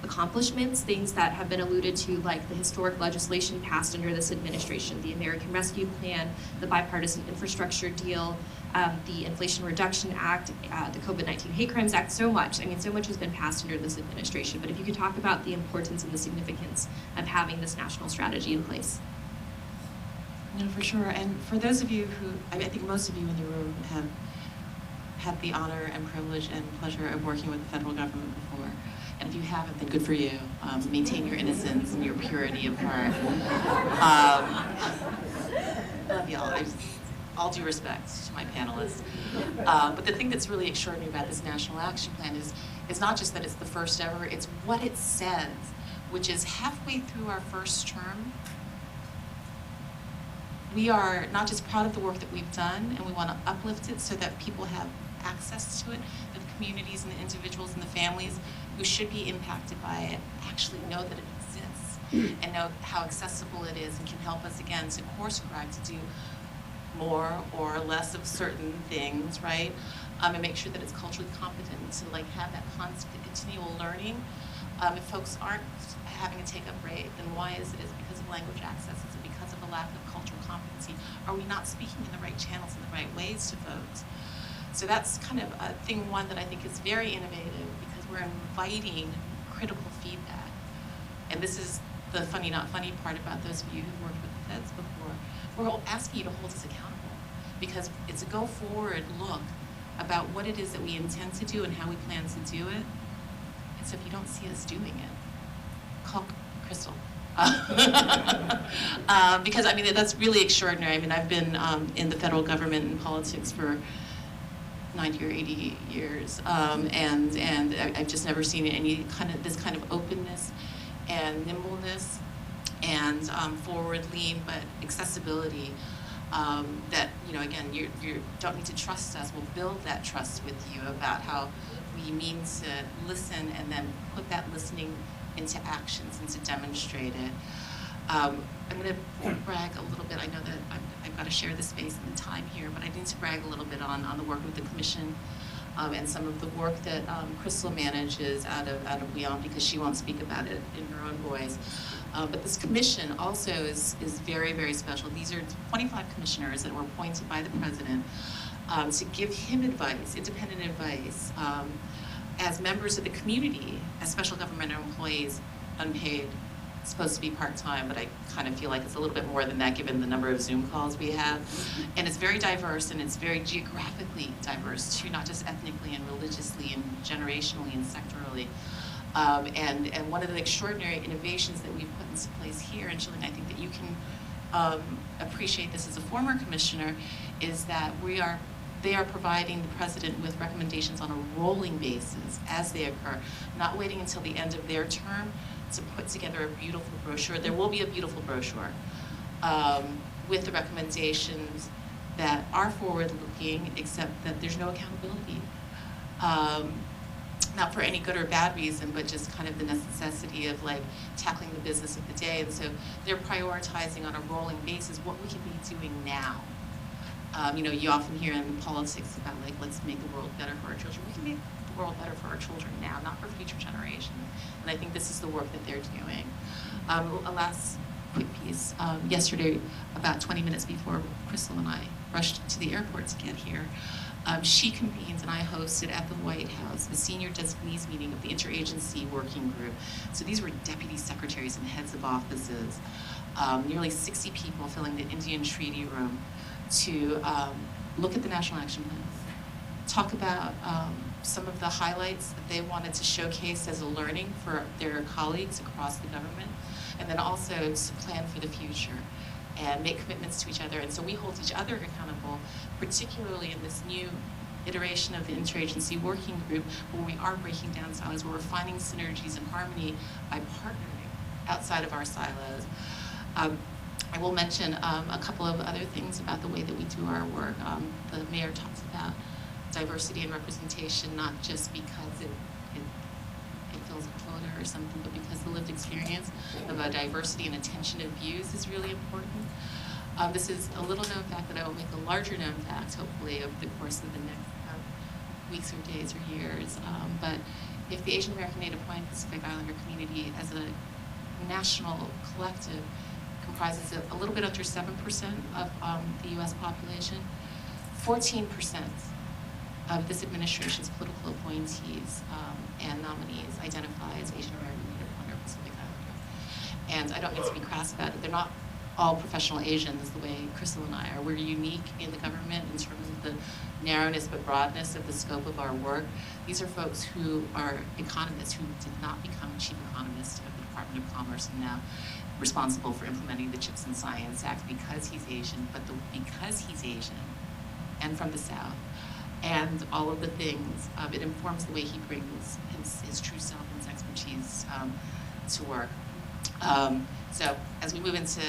accomplishments, things that have been alluded to, like the historic legislation passed under this administration, the American Rescue Plan, the bipartisan infrastructure deal, the Inflation Reduction Act, the COVID-19 Hate Crimes Act, so much. I mean, so much has been passed under this administration. But if you could talk about the importance and the significance of having this national strategy in place. No, for sure. And for those of you who, I think most of you in the room have had the honor and privilege and pleasure of working with the federal government before. And if you haven't, then good for you. Maintain your innocence and your purity of heart. Love y'all. All due respect to my panelists. But the thing that's really extraordinary about this National Action Plan is not just that it's the first ever, it's what it says, which is halfway through our first term, we are not just proud of the work that we've done, and we want to uplift it so that people have access to it, that the communities and the individuals and the families who should be impacted by it actually know that it exists and know how accessible it is and can help us, again, to course correct, to do more or less of certain things, right? And make sure that it's culturally competent, to like have that constant continual learning. If folks aren't having a take-up rate, then why is it? Is it because of language access? Is it because of a lack of cultural competency? Are we not speaking in the right channels in the right ways to folks? So that's kind of thing one that I think is very innovative, because we're inviting critical feedback. And this is the funny, not funny part about those of you who've worked with the feds before. We're asking you to hold us accountable, because it's a go forward look about what it is that we intend to do and how we plan to do it. And so if you don't see us doing it, call Crystal. Because I mean, that's really extraordinary. I mean, I've been in the federal government and politics for 90 or 80 years, and I've just never seen any this kind of openness and nimbleness and forward lean, but accessibility. That, you know, again, you don't need to trust us. We'll build that trust with you about how we mean to listen and then put that listening into actions and to demonstrate it. I'm going to brag a little bit. I know that I've got to share the space and the time here, but I need to brag a little bit on the work with the Commission and some of the work that Crystal manages out of WHIAAN, because she won't speak about it in her own voice. But this commission also is very, very special. These are 25 commissioners that were appointed by the president to give him advice, independent advice, as members of the community, as special government employees, unpaid, supposed to be part-time, but I kind of feel like it's a little bit more than that given the number of Zoom calls we have. And it's very diverse, and it's very geographically diverse too, not just ethnically and religiously and generationally and sectorally. And one of the extraordinary innovations that we've put into place here, and Jillian, I think that you can appreciate this as a former commissioner, is that they are providing the president with recommendations on a rolling basis as they occur, not waiting until the end of their term to put together a beautiful brochure. There will be a beautiful brochure with the recommendations that are forward-looking, except that there's no accountability. Not for any good or bad reason, but just kind of the necessity of like tackling the business of the day. And so they're prioritizing on a rolling basis what we can be doing now. You know, you often hear in politics about like, let's make the world better for our children. We can make the world better for our children now, not for future generations. And I think this is the work that they're doing. A last quick piece. Yesterday, about 20 minutes before Crystal and I rushed to the airport to get here, she convened and I hosted at the White House the senior designees meeting of the interagency working group. So these were deputy secretaries and heads of offices, nearly 60 people filling the Indian Treaty Room to look at the National Action Plan, talk about some of the highlights that they wanted to showcase as a learning for their colleagues across the government, and then also to plan for the future and make commitments to each other. And so we hold each other accountable, particularly in this new iteration of the interagency working group, where we are breaking down silos, where we're finding synergies and harmony by partnering outside of our silos. I will mention a couple of other things about the way that we do our work. The mayor talks about diversity and representation, not just because it fills a quota or something, but because the lived experience of a diversity and attention of views is really important. This is a little known fact that I will make a larger known fact, hopefully, over the course of the next weeks or days or years. But if the Asian American Native Hawaiian Pacific Islander community as a national collective comprises a little bit under 7% of the U.S. population, 14% of this administration's political appointees and nominees identify as Asian American Native Hawaiian or Pacific Islander. And I don't mean to be crass about it. They're not all professional Asians the way Crystal and I are. We're unique in the government in terms of the narrowness but broadness of the scope of our work. These are folks who are economists who did not become chief economist of the Department of Commerce and now responsible for implementing the CHIPS and Science Act because he's Asian, but because he's Asian and from the South and all of the things, it informs the way he brings his true self and his expertise to work. So as we move into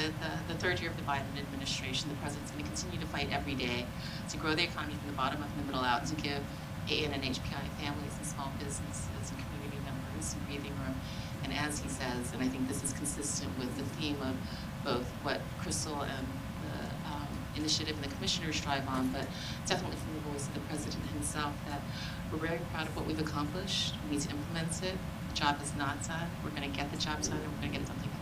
the third year of the Biden administration, the president's going to continue to fight every day to grow the economy from the bottom up and the middle out, to give AA and NHPI families and small businesses and community members some breathing room. And as he says, and I think this is consistent with the theme of both what Crystal and the initiative and the commissioners strive on, but definitely from the voice of the president himself, that we're very proud of what we've accomplished. We need to implement it. The job is not done. We're going to get the job done, and we're going to get it done together.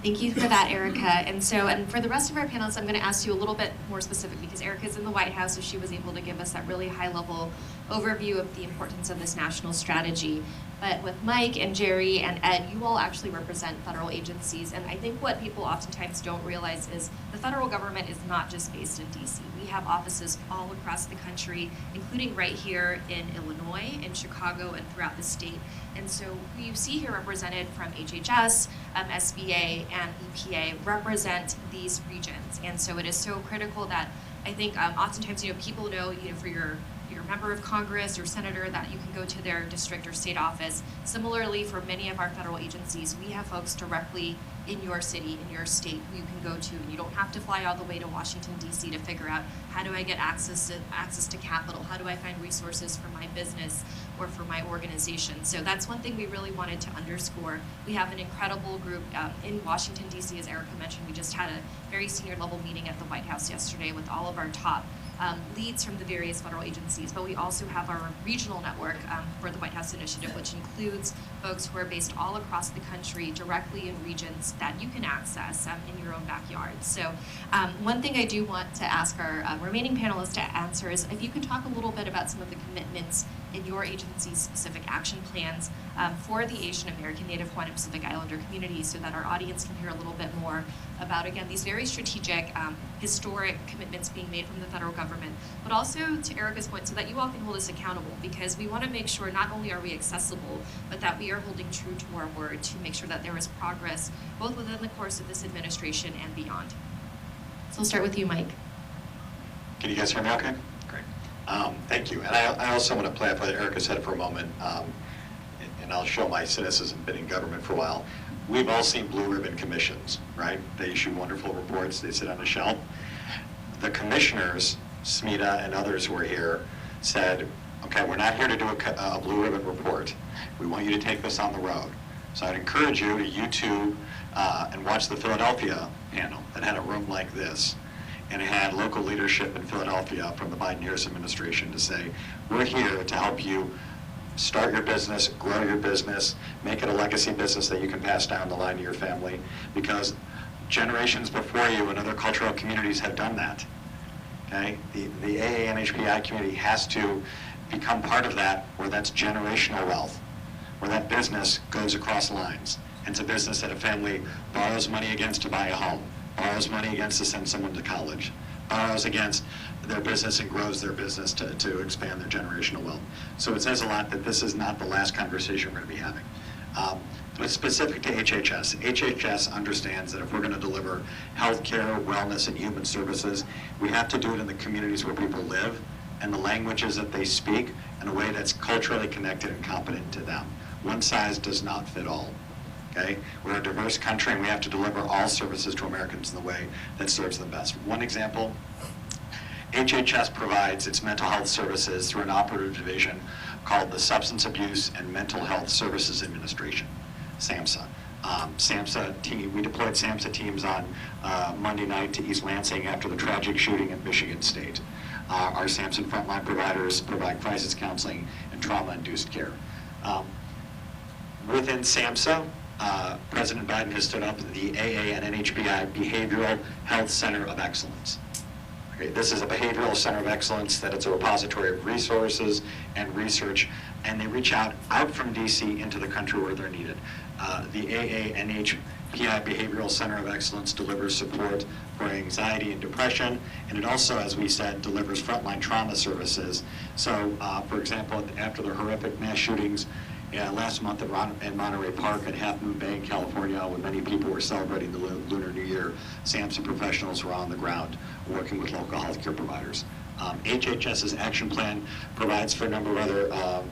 Thank you for that, Erica. And for the rest of our panelists, I'm going to ask you a little bit more specific because Erica's in the White House, so she was able to give us that really high-level overview of the importance of this national strategy. But with Mike and Jerry and Ed, you all actually represent federal agencies. And I think what people oftentimes don't realize is the federal government is not just based in DC. We have offices all across the country, including right here in Illinois, in Chicago, and throughout the state. And so who you see here represented from HHS, SBA, and EPA represent these regions. And so it is so critical that I think oftentimes, people know, for your member of Congress or senator that you can go to their district or state office. Similarly, for many of our federal agencies, we have folks directly in your city, in your state, who you can go to, and you don't have to fly all the way to Washington, D.C. to figure out how do I get access to capital, how do I find resources for my business or for my organization. So that's one thing we really wanted to underscore. We have an incredible group in Washington, D.C., as Erica mentioned. We just had a very senior level meeting at the White House yesterday with all of our top leads from the various federal agencies, but we also have our regional network for the White House Initiative, which includes folks who are based all across the country directly in regions that you can access in your own backyard. So one thing I do want to ask our remaining panelists to answer is if you could talk a little bit about some of the commitments in your agency's specific action plans for the Asian American, Native Hawaiian, and Pacific Islander communities so that our audience can hear a little bit more about, again, these very strategic, historic commitments being made from the federal government, but also to Erica's point, so that you all can hold us accountable, because we want to make sure not only are we accessible, but that we are holding true to our word to make sure that there is progress both within the course of this administration and beyond. So we'll start with you, Mike. Can you guys hear me okay? Great. Thank you. And I also want to play off what Erica said for a moment, and I'll show my cynicism, been in government for a while. We've all seen blue ribbon commissions, right? They issue wonderful reports, they sit on a shelf. The commissioners, Smita and others who are here, said, okay, we're not here to do a blue ribbon report. We want you to take this on the road. So I'd encourage you to YouTube and watch the Philadelphia panel that had a room like this. And it had local leadership in Philadelphia from the Biden-Harris administration to say, we're here to help you start your business, grow your business, make it a legacy business that you can pass down the line to your family, because generations before you and other cultural communities have done that. Okay? The AA and NHPI community has to become part of that, where that's generational wealth, where that business goes across lines. And it's a business that a family borrows money against to buy a home, borrows money against to send someone to college, borrows against their business and grows their business to expand their generational wealth. So it says a lot that this is not the last conversation we're going to be having. But specific to HHS, HHS understands that if we're going to deliver healthcare, wellness, and human services, we have to do it in the communities where people live and the languages that they speak in a way that's culturally connected and competent to them. One size does not fit all. Okay? We're a diverse country, and we have to deliver all services to Americans in the way that serves them best. One example, HHS provides its mental health services through an operative division called the Substance Abuse and Mental Health Services Administration, SAMHSA. We deployed SAMHSA teams on Monday night to East Lansing after the tragic shooting at Michigan State. Our SAMHSA frontline providers provide crisis counseling and trauma-induced care. Within SAMHSA, President Biden has stood up the AA and NHPI Behavioral Health Center of Excellence. Okay, this is a behavioral center of excellence that it's a repository of resources and research, and they reach out from DC into the country where they're needed. The AA and NHPI Behavioral Center of Excellence delivers support for anxiety and depression, and it also, as we said, delivers frontline trauma services. So, for example, after the horrific mass shootings last month in Monterey Park at Half Moon Bay in California, when many people were celebrating the Lunar New Year, SAMHSA professionals were on the ground working with local healthcare providers. HHS's action plan provides for a number of other,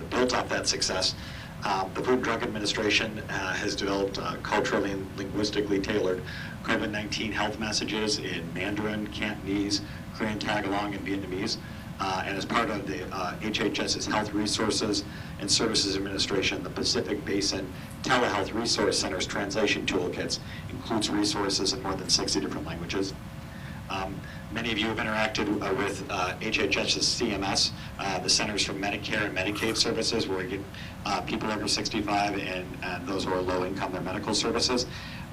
built off that success. The Food and Drug Administration has developed culturally and linguistically tailored COVID-19 health messages in Mandarin, Cantonese, Korean Tagalong, and Vietnamese. And as part of the HHS's Health Resources and Services Administration, the Pacific Basin Telehealth Resource Center's translation toolkits includes resources in more than 60 different languages. Many of you have interacted with HHS's CMS, the Centers for Medicare and Medicaid Services, where we get people over 65 and those who are low income their medical services.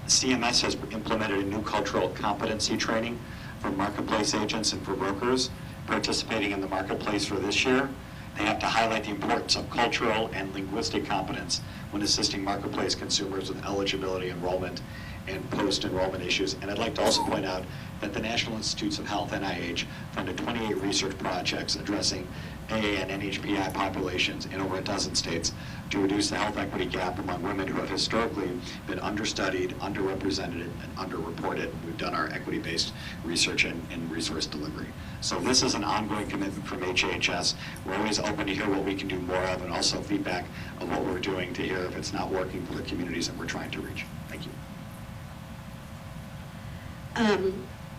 CMS has implemented a new cultural competency training for marketplace agents and for brokers participating in the marketplace for this year. They have to highlight the importance of cultural and linguistic competence when assisting marketplace consumers with eligibility, enrollment, and post-enrollment issues. And I'd like to also point out that the National Institutes of Health, NIH, funded 28 research projects addressing AA and NHPI populations in over a dozen states to reduce the health equity gap among women who have historically been understudied, underrepresented, and underreported. We've done our equity-based research and resource delivery. So this is an ongoing commitment from HHS. We're always open to hear what we can do more of, and also feedback of what we're doing to hear if it's not working for the communities that we're trying to reach. Thank you.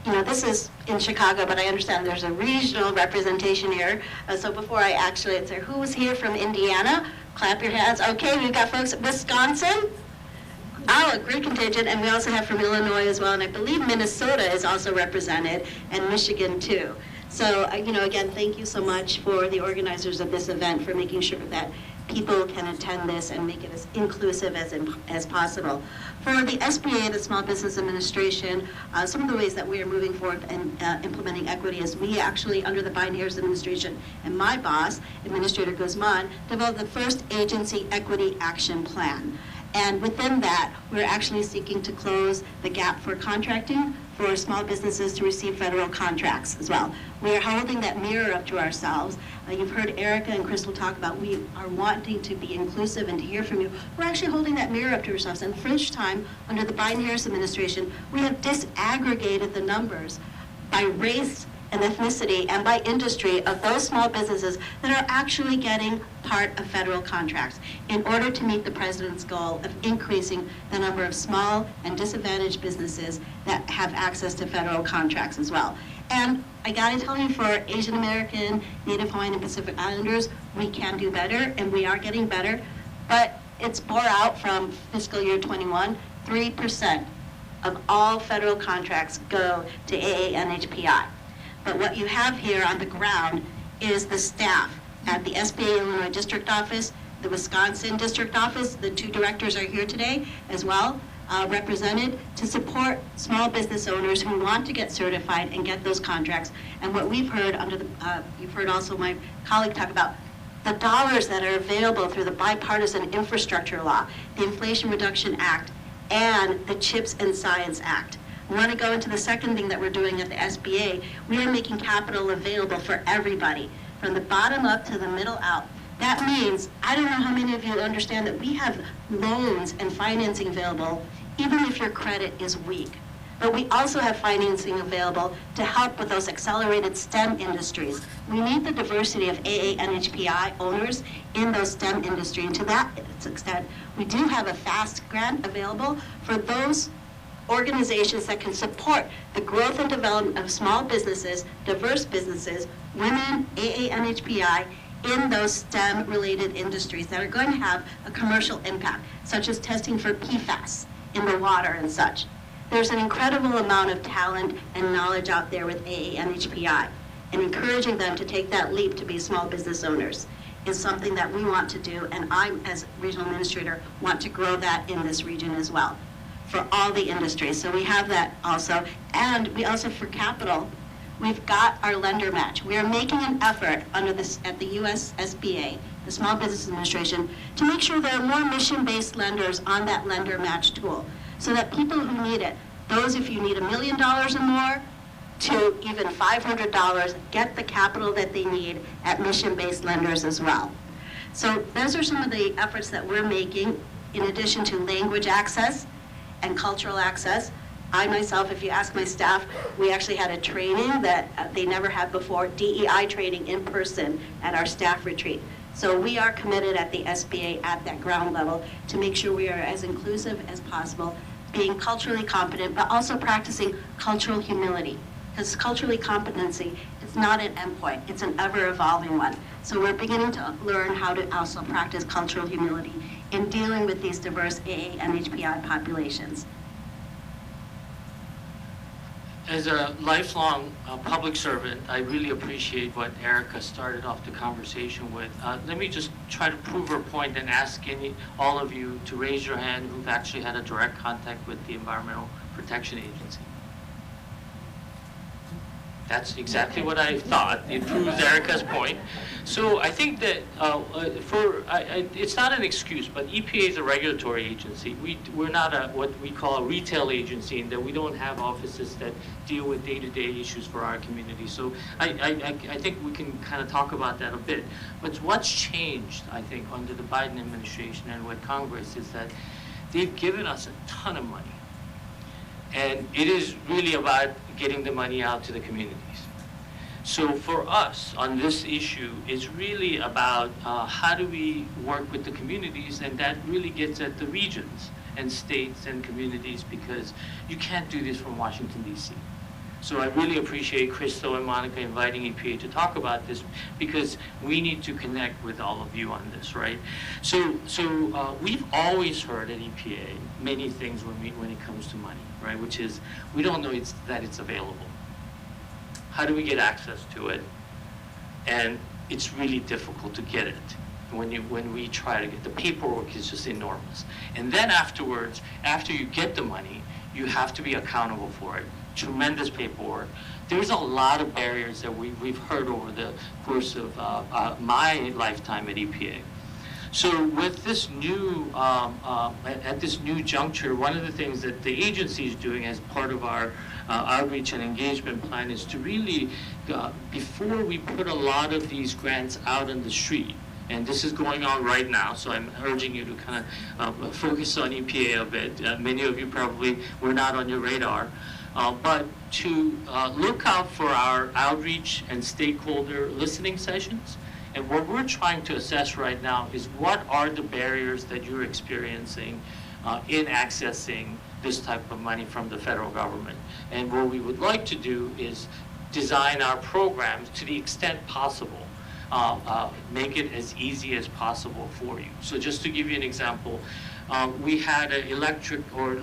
You know, this is in Chicago, but I understand there's a regional representation here. So before I actually answer, who's here from Indiana? Clap your hands. Okay, we've got folks at Wisconsin. Oh, a great contingent. And we also have from Illinois as well. And I believe Minnesota is also represented, and Michigan too. So, again, thank you so much for the organizers of this event for making sure that people can attend this and make it as inclusive as possible. For the SBA, the Small Business Administration, some of the ways that we are moving forward and implementing equity is we actually, under the Biden-Harris administration and my boss, Administrator Guzman, developed the first agency equity action plan. And within that, we're actually seeking to close the gap for contracting for small businesses to receive federal contracts as well. We are holding that mirror up to ourselves. You've heard Erica and Crystal talk about we are wanting to be inclusive and to hear from you. We're actually holding that mirror up to ourselves. And the first time, under the Biden-Harris administration, we have disaggregated the numbers by race and ethnicity and by industry of those small businesses that are actually getting part of federal contracts in order to meet the president's goal of increasing the number of small and disadvantaged businesses that have access to federal contracts as well. And I gotta tell you, for Asian American, Native Hawaiian, and Pacific Islanders, we can do better, and we are getting better, but it's bore out from fiscal year 21, 3% of all federal contracts go to AA and NHPI. But what you have here on the ground is the staff at the SBA Illinois District Office, the Wisconsin District Office. The two directors are here today as well, represented to support small business owners who want to get certified and get those contracts. And what we've heard you've heard also my colleague talk about the dollars that are available through the bipartisan infrastructure law, the Inflation Reduction Act, and the CHIPS and Science Act. I want to go into the second thing that we're doing at the SBA. We are making capital available for everybody, from the bottom up to the middle out. That means, I don't know how many of you understand that we have loans and financing available, even if your credit is weak. But we also have financing available to help with those accelerated STEM industries. We need the diversity of AA and NHPI owners in those STEM industries. And to that extent, we do have a FAST grant available for those organizations that can support the growth and development of small businesses, diverse businesses, women, AA and NHPI, in those STEM-related industries that are going to have a commercial impact, such as testing for PFAS in the water and such. There's an incredible amount of talent and knowledge out there with AA and NHPI, and encouraging them to take that leap to be small business owners is something that we want to do, and I, as regional administrator, want to grow that in this region as well, for all the industries. So we have that also. And we also, for capital, we've got our lender match. We are making an effort under this at the US SBA, the Small Business Administration, to make sure there are more mission-based lenders on that lender match tool, so that people who need it, those if you need $1 million or more, to even $500, get the capital that they need at mission-based lenders as well. So those are some of the efforts that we're making, in addition to language access and cultural access. I myself, if you ask my staff, we actually had a training that they never had before, DEI training in person at our staff retreat. So we are committed at the SBA at that ground level to make sure we are as inclusive as possible, being culturally competent, but also practicing cultural humility. Because culturally competency is not an endpoint, it's an ever-evolving one. So we're beginning to learn how to also practice cultural humility in dealing with these diverse AA and NHPI populations. As a lifelong public servant, I really appreciate what Erica started off the conversation with. Let me just try to prove her point and ask all of you to raise your hand who've actually had a direct contact with the Environmental Protection Agency. That's exactly what I thought. It proves Erica's point. So I think that it's not an excuse, but EPA is a regulatory agency. We're not what we call a retail agency, in that we don't have offices that deal with day-to-day issues for our community. So I think we can kind of talk about that a bit. But what's changed, I think, under the Biden administration and with Congress is that they've given us a ton of money. And it is really about getting the money out to the communities. So for us on this issue, it's really about how do we work with the communities, and that really gets at the regions and states and communities, because you can't do this from Washington, D.C. So I really appreciate Crystal and Monica inviting EPA to talk about this, because we need to connect with all of you on this, right? So we've always heard at EPA many things when it comes to money, right? Which is, we don't know that it's available. how do we get access to it? And it's really difficult to get it. When we try to get, the paperwork is just enormous. And then afterwards, after you get the money, you have to be accountable for it. Tremendous paperwork. There's a lot of barriers that we've heard over the course of my lifetime at EPA. So with this new, at this new juncture, one of the things that the agency is doing as part of our outreach and engagement plan is to really, before we put a lot of these grants out on the street, and this is going on right now, so I'm urging you to kind of focus on EPA a bit. Many of you probably were not on your radar, but to look out for our outreach and stakeholder listening sessions. And what we're trying to assess right now is what are the barriers that you're experiencing in accessing this type of money from the federal government. And what we would like to do is design our programs to the extent possible, make it as easy as possible for you. So just to give you an example, we had an electric or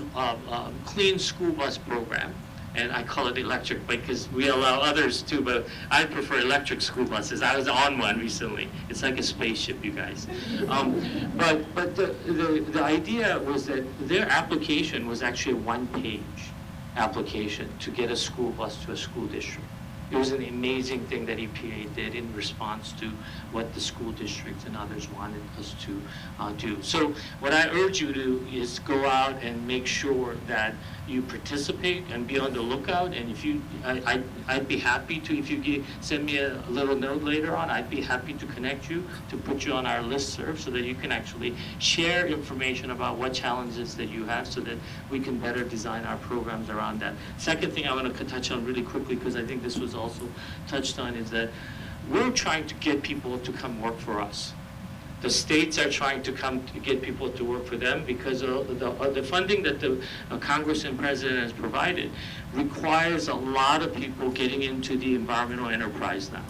clean school bus program. And I call it electric because we allow others too, but I prefer electric school buses. I was on one recently. It's like a spaceship, you guys. But the idea was that their application was actually a one-page application to get a school bus to a school district. It was an amazing thing that EPA did in response to what the school districts and others wanted us to do. So what I urge you to do is go out and make sure that you participate and be on the lookout. And if you, I'd be happy to, if you send me a little note later on, I'd be happy to connect you, to put you on our listserv so that you can actually share information about what challenges that you have so that we can better design our programs around that. Second thing I want to touch on really quickly, because I think this was also touched on, is that we're trying to get people to come work for us. The states are trying to come to get people to work for them because the funding that the Congress and President has provided requires a lot of people getting into the environmental enterprise now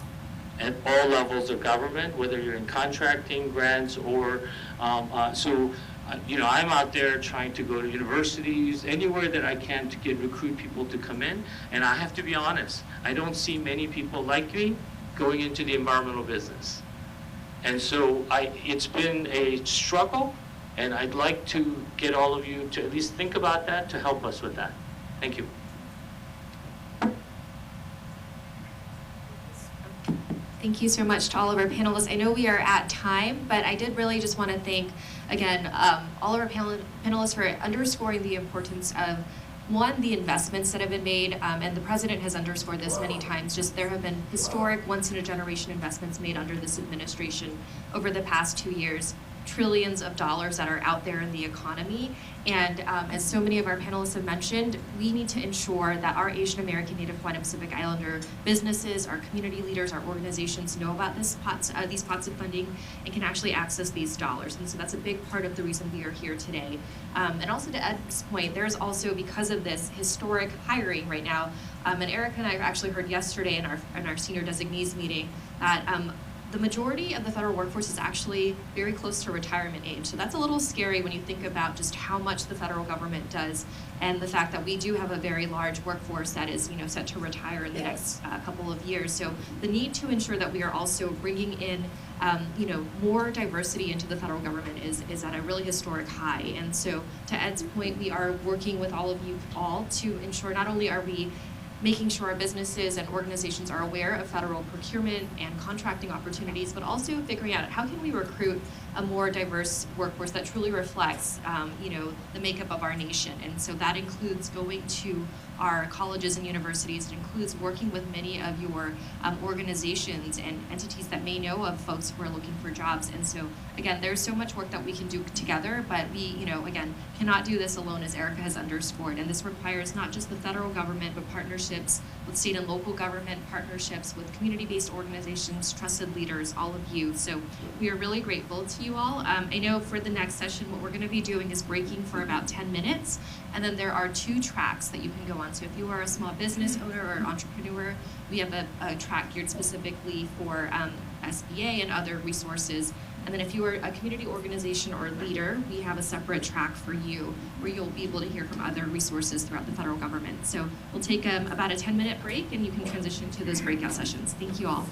at all levels of government, whether you're in contracting, grants, or you know, I'm out there trying to go to universities, anywhere that I can to recruit people to come in. And I have to be honest, I don't see many people like me going into the environmental business. And so it's been a struggle, and I'd like to get all of you to at least think about that, to help us with that. Thank you. Thank you so much to all of our panelists. I know we are at time, but I did really just want to thank, again, all of our panelists for underscoring the importance of, one, the investments that have been made, and the President has underscored this many times, just there have been historic, once-in-a-generation investments made under this administration over the past 2 years, trillions of dollars that are out there in the economy. And as so many of our panelists have mentioned, we need to ensure that our Asian American, Native Hawaiian, Pacific Islander businesses, our community leaders, our organizations know about these pots of funding and can actually access these dollars. And so that's a big part of the reason we are here today. And also to Ed's point, there's also, because of this historic hiring right now, and Erica and I actually heard yesterday in our senior designees meeting that the majority of the federal workforce is actually very close to retirement age. So that's a little scary when you think about just how much the federal government does and the fact that we do have a very large workforce that is, set to retire in the next couple of years. So the need to ensure that we are also bringing in more diversity into the federal government is at a really historic high. And so to Ed's point, we are working with all of you all to ensure not only are we making sure our businesses and organizations are aware of federal procurement and contracting opportunities, but also figuring out how can we recruit a more diverse workforce that truly reflects, the makeup of our nation. And so that includes going to our colleges and universities. It includes working with many of your organizations and entities that may know of folks who are looking for jobs. And so, again, there's so much work that we can do together, but we, again, cannot do this alone, as Erica has underscored. And this requires not just the federal government, but partnerships with state and local government, partnerships with community-based organizations, trusted leaders, all of you. So we are really grateful to you all. I know for the next session, what we're going to be doing is breaking for about 10 minutes. And then there are 2 tracks that you can go on. So if you are a small business owner or an entrepreneur, we have a track geared specifically for SBA and other resources. And then if you are a community organization or leader, we have a separate track for you where you'll be able to hear from other resources throughout the federal government. So we'll take about a 10-minute break and you can transition to those breakout sessions. Thank you all.